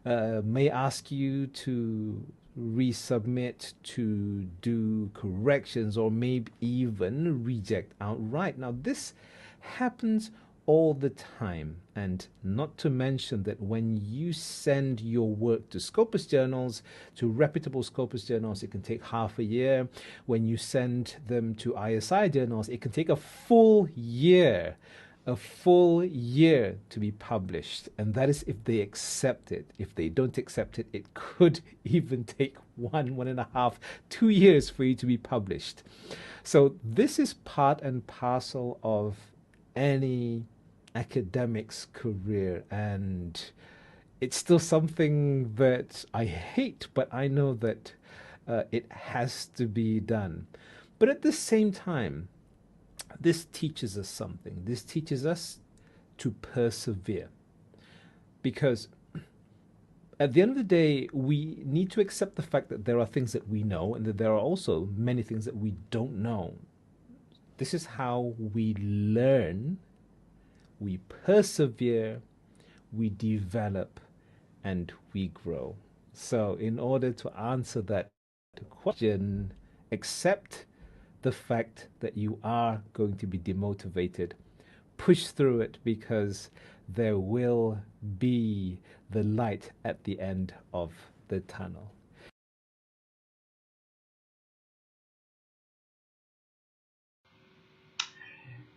S11: may ask you to resubmit, to do corrections, or maybe even reject outright. Now, this happens all the time, and not to mention that when you send your work to Scopus journals, to reputable Scopus journals, it can take half a year. When you send them to ISI journals, it can take a full year to be published, and that is if they accept it. If they don't accept it, it could even take 1.5, 2 years for you to be published. So this is part and parcel of any academic's career, and it's still something that I hate, but I know that it has to be done. But at the same time, this teaches us something. This teaches us to persevere, because at the end of the day, we need to accept the fact that there are things that we know and that there are also many things that we don't know. This is how we learn, we persevere, we develop, and we grow. So in order to answer that question, accept the fact that you are going to be demotivated. Push through it, because there will be the light at the end of the tunnel.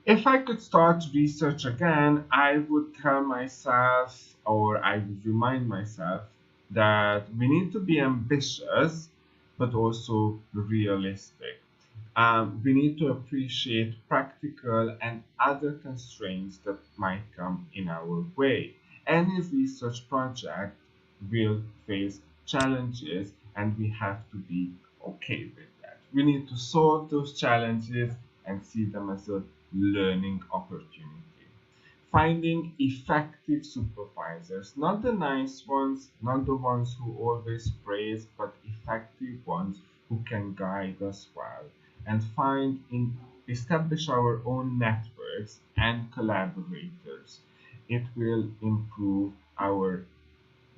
S7: If I could start research again, I would tell myself, or I would remind myself, that we need to be ambitious, but also realistic. We need to appreciate practical and other constraints that might come in our way. Any research project will face challenges, and we have to be okay with that. We need to solve those challenges and see them as a learning opportunity. Finding effective supervisors, not the nice ones, not the ones who always praise, but effective ones who can guide us well, and establish our own networks and collaborators. It will improve our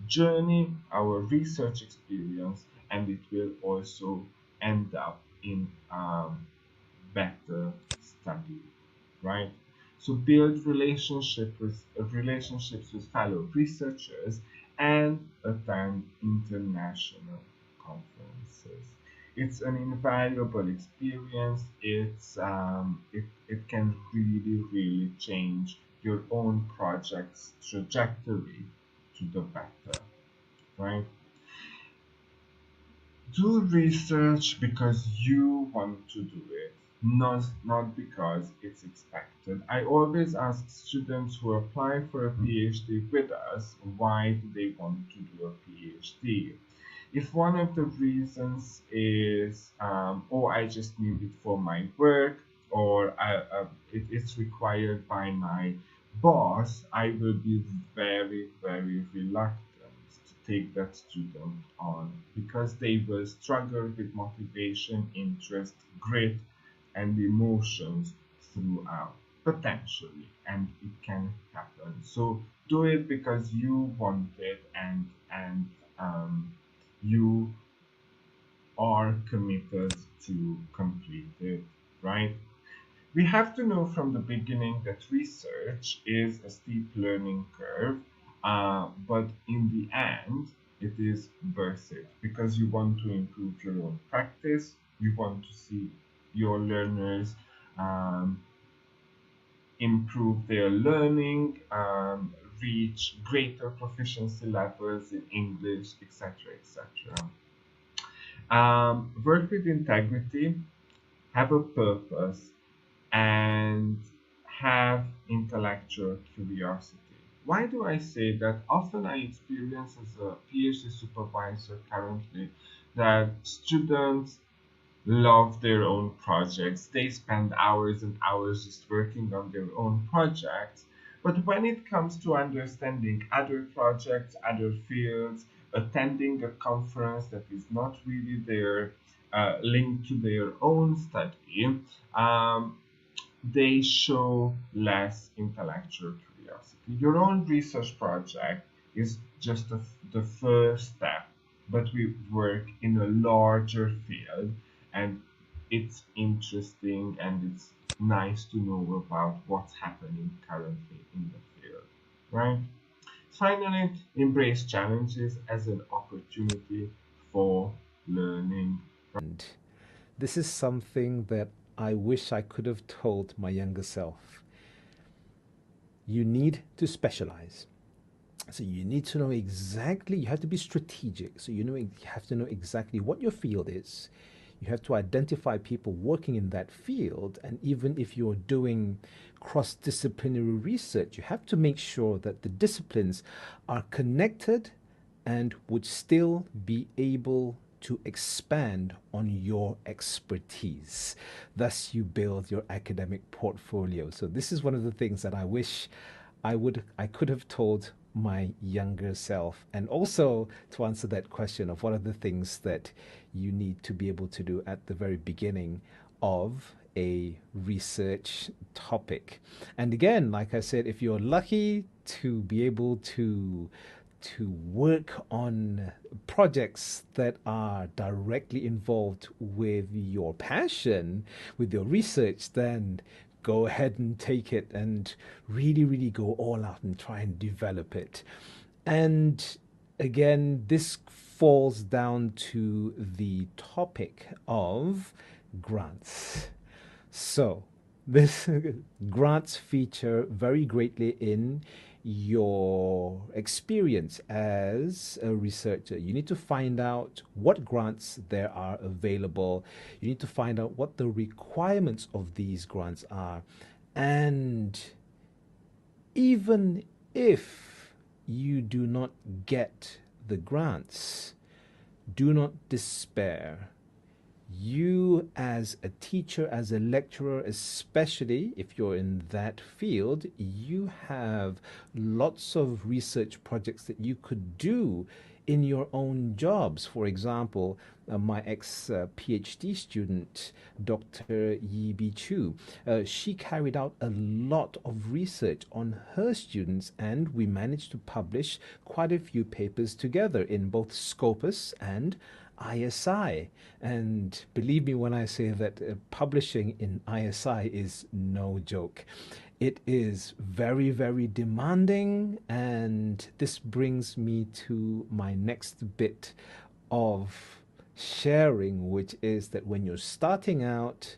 S7: journey, our research experience, and it will also end up in better study, right? So build relationships with fellow researchers and attend international conferences. It's an invaluable experience. It can really change your own project's trajectory to the better, right? Do research because you want to do it, not because it's expected. I always ask students who apply for a PhD with us, why do they want to do a PhD? If one of the reasons is, oh, I just need it for my work, or it's required by my boss, I will be very reluctant to take that student on, because they will struggle with motivation, interest, grit, and emotions throughout. potentially, and it can happen. So do it because you want it, and you are committed to complete it, right? We have to know from the beginning that research is a steep learning curve, but in the end, it is worth it because you want to improve your own practice. You want to see your learners um, improve their learning, reach greater proficiency levels in English, etc., etc. Work with integrity, have a purpose, and have intellectual curiosity. Why do I say that? Often I experience as a PhD supervisor currently that students love their own projects. They spend hours and hours just working on their own projects. But when it comes to understanding other projects, other fields, attending a conference that is not really their linked to their own study, um, they show less intellectual curiosity. Your own research project is just the first step, but we work in a larger field, and it's interesting and it's nice to know about what's happening currently in the field, right? Finally, embrace challenges as an opportunity for learning.
S11: And this is something that I wish I could have told my younger self. You need to specialize. So you need to know exactly, you have to be strategic. So you have to know exactly what your field is. You have to identify people working in that field. And even if you're doing cross-disciplinary research, you have to make sure that the disciplines are connected and would still be able to expand on your expertise. Thus, you build your academic portfolio. So this is one of the things that I wish I could have told my younger self. And also to answer that question of what are the things that you need to be able to do at the very beginning of a research topic. And again, like I said, if you're lucky to be able to work on projects that are directly involved with your passion, with your research, then go ahead and take it and really, really go all out and try and develop it. And again, this falls down to the topic of grants. So this grants feature very greatly in your experience as a researcher. You need to find out what grants there are available. You need to find out what the requirements of these grants are. And even if you do not get the grants, do not despair. You as a teacher, as a lecturer, especially if you're in that field, you have lots of research projects that you could do in your own jobs. For example, my ex-PhD student, Dr. Yi Bi Chu, she carried out a lot of research on her students, and we managed to publish quite a few papers together in both Scopus and ISI. And believe me when I say that publishing in ISI is no joke. It is very, very demanding, and this brings me to my next bit of sharing, which is that when you're starting out,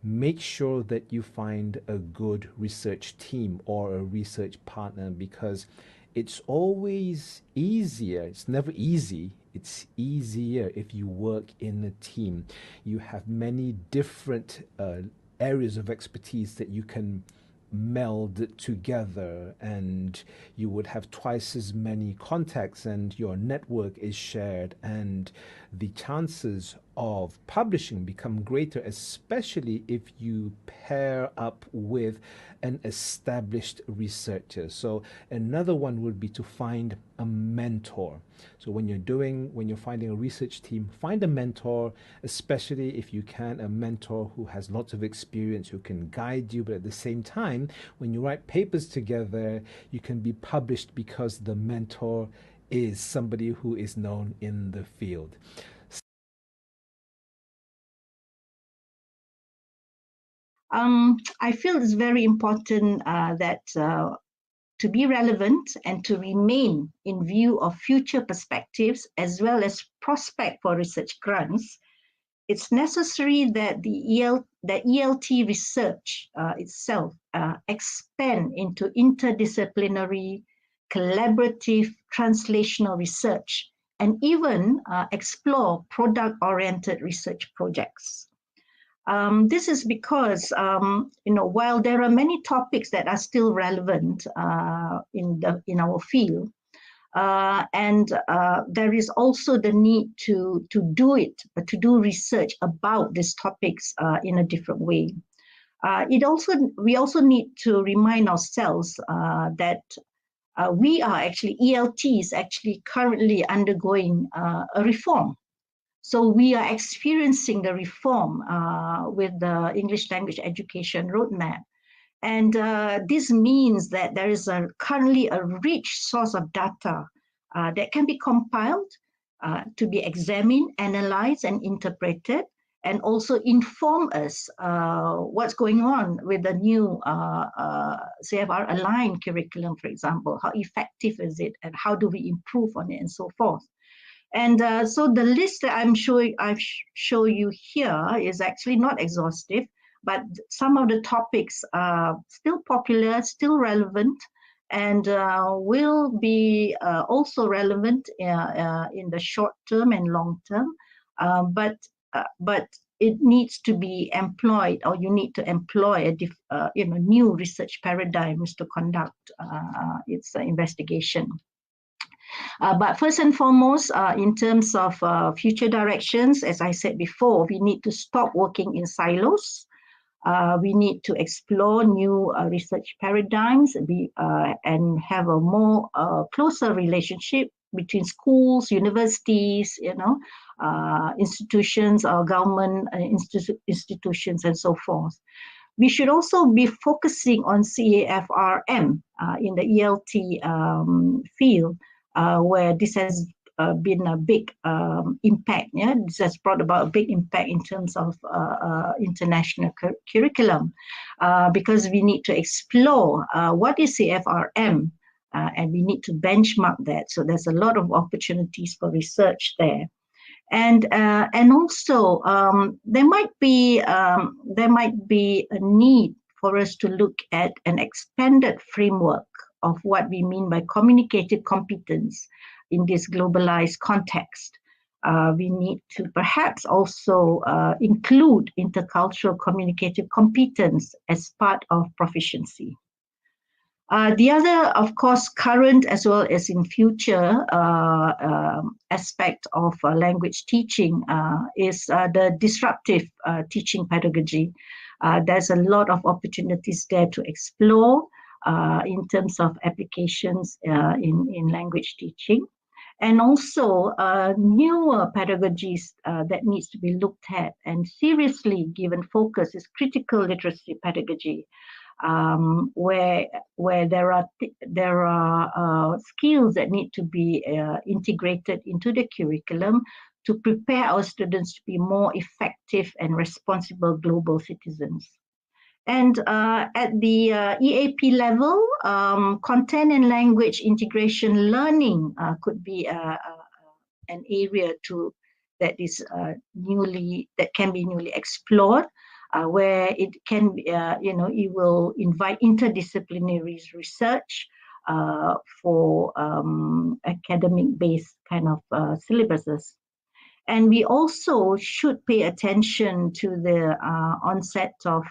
S11: make sure that you find a good research team or a research partner, because it's always easier. It's never easy. It's easier if you work in a team. You have many different areas of expertise that you can meld together, and you would have twice as many contacts, and your network is shared, and the chances of publishing become greater, especially if you pair up with an established researcher. So another one would be to find a mentor. So when you're finding a research team, find a mentor, especially if you can, a mentor who has lots of experience, who can guide you, but at the same time, when you write papers together, you can be published because the mentor is somebody who is known in the field.
S8: I feel it's very important that to be relevant and to remain in view of future perspectives as well as prospect for research grants, it's necessary that the ELT research itself expand into interdisciplinary, collaborative, translational research, and even explore product-oriented research projects. This is because, while there are many topics that are still relevant in our field, and there is also the need to do research about these topics in a different way. We also need to remind ourselves that we are actually ELTs actually currently undergoing a reform. So we are experiencing the reform with the English language education roadmap. And this means that there is currently a rich source of data that can be compiled to be examined, analyzed, and interpreted, and also inform us what's going on with the new CFR-aligned curriculum, for example. How effective is it, and how do we improve on it, and so forth. And so the list that I've show you here is actually not exhaustive, but some of the topics are still popular, still relevant, and will be also relevant in the short term and long term. But it needs to be employed, or you need to employ a new research paradigms to conduct its investigation. But first and foremost, in terms of future directions, as I said before, we need to stop working in silos. We need to explore new research paradigms and have a more closer relationship between schools, universities, institutions, or government institutions, and so forth. We should also be focusing on CAFRM in the ELT field, where this has been a big impact. Yeah, this has brought about a big impact in terms of international curriculum, because we need to explore what is CFRM, and we need to benchmark that. So there's a lot of opportunities for research there. And also there might be a need for us to look at an expanded framework of what we mean by communicative competence in this globalized context. We need to perhaps also include intercultural communicative competence as part of proficiency. The other, of course, current as well as in future aspect of language teaching is the disruptive teaching pedagogy. There's a lot of opportunities there to explore in terms of applications in language teaching. And also newer pedagogies that needs to be looked at and seriously given focus is critical literacy pedagogy. Where there are skills that need to be integrated into the curriculum to prepare our students to be more effective and responsible global citizens. And at the EAP level, content and language integration learning could be an area that can be newly explored. Where it can, it will invite interdisciplinary research for academic-based kind of syllabuses. And we also should pay attention to the onset of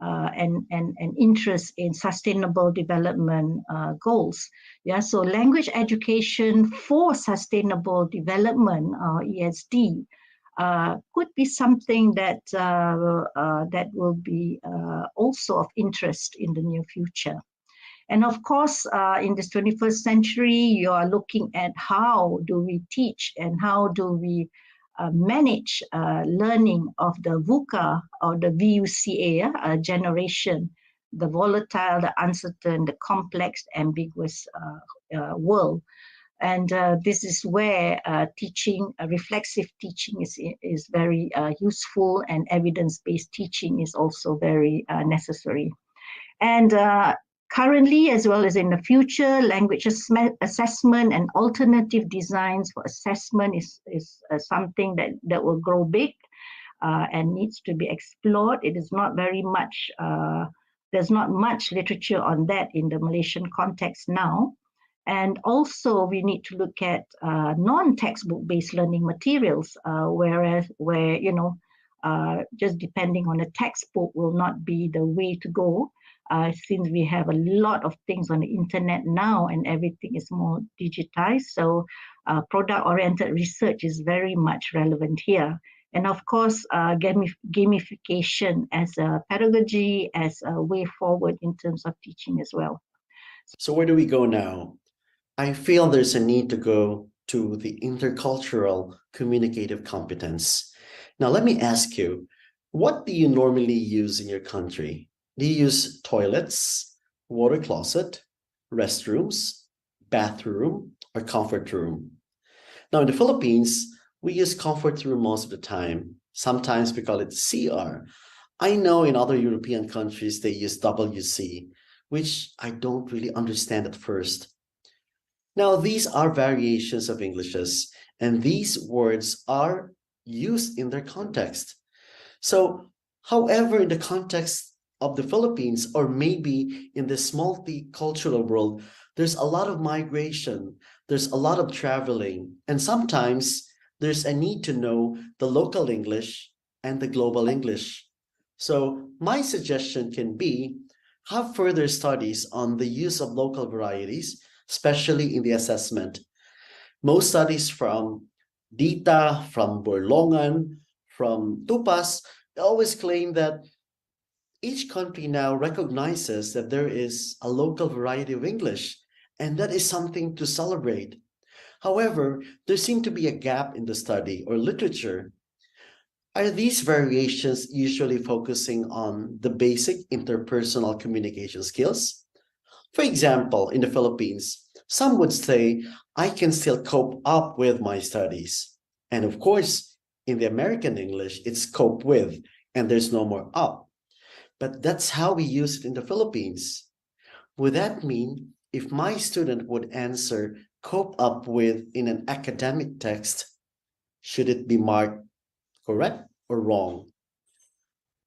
S8: and interest in sustainable development goals. Yeah, so language education for sustainable development, ESD, could be something that that will be also of interest in the near future. And of course, in this 21st century, you are looking at how do we teach and how do we manage learning of the VUCA or the VUCA generation, the volatile, the uncertain, the complex, ambiguous world. And this is where teaching, reflexive teaching is very useful, and evidence-based teaching is also very necessary. And currently, as well as in the future, language assessment and alternative designs for assessment is something that will grow big and needs to be explored. It is not very much, there's not much literature on that in the Malaysian context now. And also we need to look at non-textbook based learning materials, where, just depending on the textbook will not be the way to go. Since we have a lot of things on the internet now and everything is more digitized. So product-oriented research is very much relevant here. And of course, gamification as a pedagogy, as a way forward in terms of teaching as well.
S10: So where do we go now? I feel there's a need to go to the intercultural communicative competence. Now, let me ask you, what do you normally use in your country? Do you use toilets, water closet, restrooms, bathroom, or comfort room? Now, in the Philippines, we use comfort room most of the time. Sometimes we call it CR. I know in other European countries, they use WC, which I don't really understand at first. Now, these are variations of Englishes, and these words are used in their context. So, however, in the context of the Philippines, or maybe in this multicultural world, there's a lot of migration, there's a lot of traveling, and sometimes there's a need to know the local English and the global English. So my suggestion can be, have further studies on the use of local varieties, especially in the assessment. Most studies from DITA, from Borlongan, from Tupas, always claim that each country now recognizes that there is a local variety of English, and that is something to celebrate. However, there seemed to be a gap in the study or literature. Are these variations usually focusing on the basic interpersonal communication skills? For example, in the Philippines, some would say, I can still cope up with my studies. And of course, in the American English, it's cope with, and there's no more up. But that's how we use it in the Philippines. Would that mean if my student would answer cope up with in an academic text, should it be marked correct or wrong?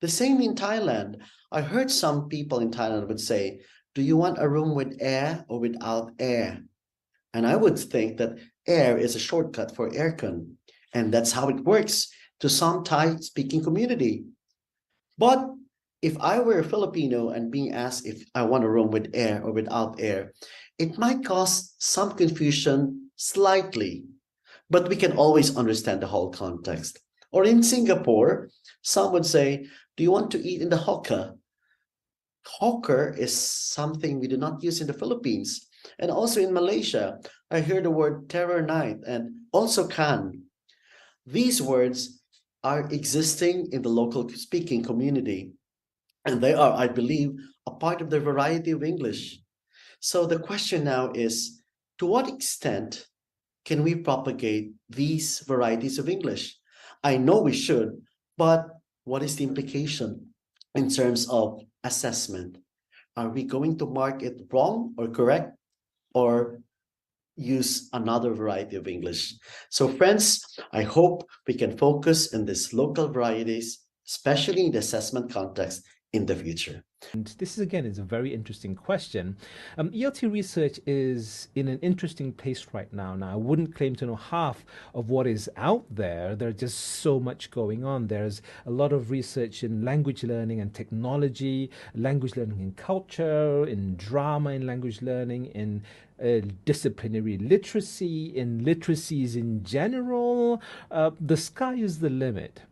S10: The same in Thailand. I heard some people in Thailand would say, do you want a room with air or without air? And I would think that air is a shortcut for aircon. And that's how it works to some Thai-speaking community. But if I were a Filipino and being asked if I want a room with air or without air, it might cause some confusion slightly, but we can always understand the whole context. Or in Singapore, some would say, do you want to eat in the hawker? Hawker is something we do not use in the Philippines. And also in Malaysia, I hear the word terror night and also kan. These words are existing in the local speaking community. And they are, I believe, a part of the variety of English. So the question now is, to what extent can we propagate these varieties of English? I know we should, but what is the implication in terms of assessment? Are we going to mark it wrong or correct, or use another variety of English? So friends, I hope we can focus on these local varieties, especially in the assessment context, in the future?
S11: And this is, again, is a very interesting question. ELT research is in an interesting place right now. Now, I wouldn't claim to know half of what is out there. There's just so much going on. There's a lot of research in language learning and technology, language learning and culture, in drama in language learning, in disciplinary literacy, in literacies in general. The sky is the limit.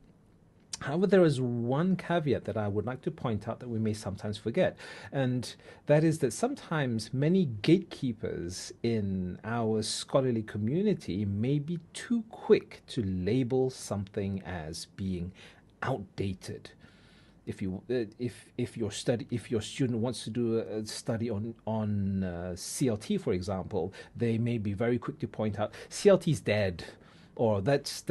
S11: However, there is one caveat that I would like to point out that we may sometimes forget, and that is that sometimes many gatekeepers in our scholarly community may be too quick to label something as being outdated. If your student wants to do a study on CLT, for example, they may be very quick to point out CLT is dead, or that's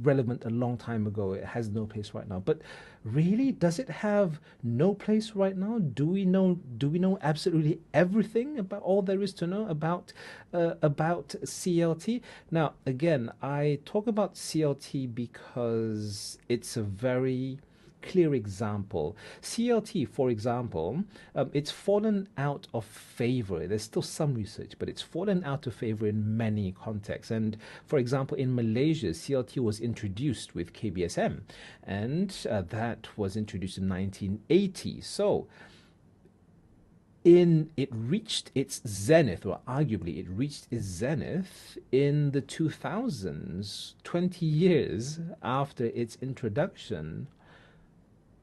S11: relevant a long time ago. It has no place right now. But really, does it have no place right now? Do we know absolutely everything about all there is to know about CLT? Now, again, I talk about CLT because it's a very clear example. CLT, for example, it's fallen out of favor. There's still some research, but it's fallen out of favor in many contexts. And for example, in Malaysia, CLT was introduced with KBSM, and that was introduced in 1980. So it reached its zenith, or arguably it reached its zenith in the 2000s, 20 years after its introduction.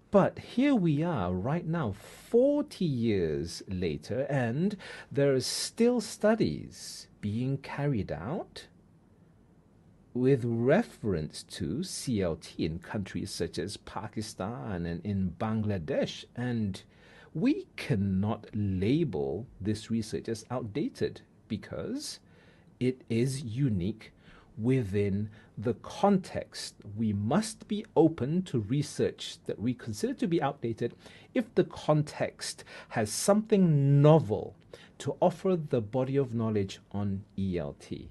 S11: But here we are right now, 40 years later, and there are still studies being carried out with reference to CLT in countries such as Pakistan and in Bangladesh. And we cannot label this research as outdated because it is unique within the context. We must be open to research that we consider to be outdated if the context has something novel to offer the body of knowledge on ELT.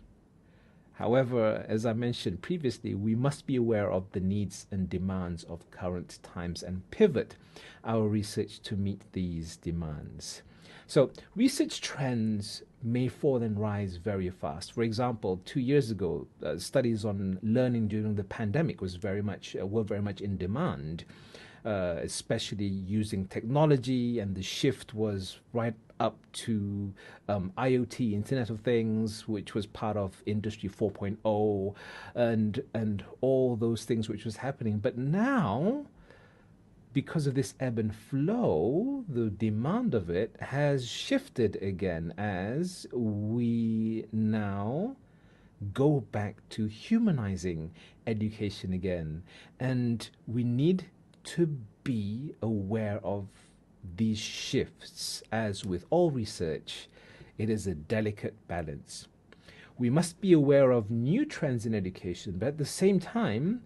S11: However, as I mentioned previously, we must be aware of the needs and demands of current times and pivot our research to meet these demands. So research trends may fall and rise very fast. For example, 2 years ago, studies on learning during the pandemic were very much in demand, especially using technology, and the shift was right up to IoT, Internet of Things, which was part of Industry 4.0, and all those things which was happening. But now, because of this ebb and flow, the demand of it has shifted again as we now go back to humanizing education again. And we need to be aware of these shifts. As with all research, it is a delicate balance. We must be aware of new trends in education, but at the same time,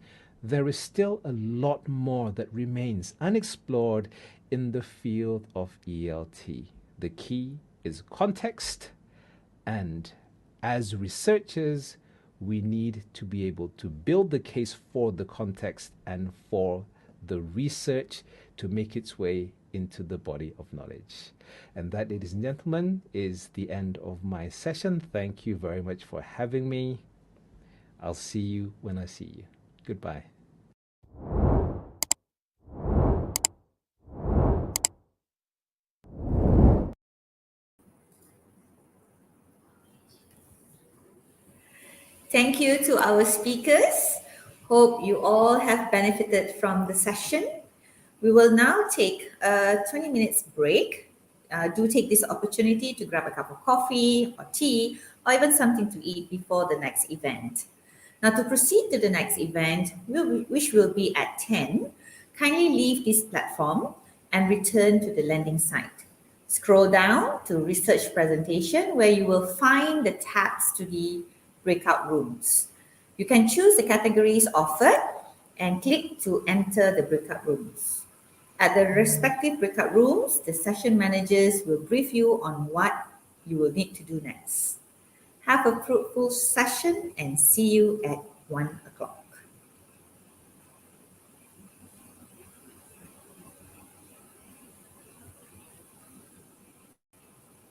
S11: there is still a lot more that remains unexplored in the field of ELT. The key is context, and as researchers, we need to be able to build the case for the context and for the research to make its way into the body of knowledge. And that, ladies and gentlemen, is the end of my session. Thank you very much for having me. I'll see you when I see you. Goodbye.
S5: Thank you to our speakers. Hope you all have benefited from the session. We will now take a 20 minutes break. Do take this opportunity to grab a cup of coffee or tea or even something to eat before the next event. Now, to proceed to the next event, which will be at 10, kindly leave this platform and return to the landing site. Scroll down to research presentation, where you will find the tabs to the breakout rooms. You can choose the categories offered and click to enter the breakout rooms. At the respective breakout rooms, the session managers will brief you on what you will need to do next. Have a fruitful session and see you at 1 o'clock.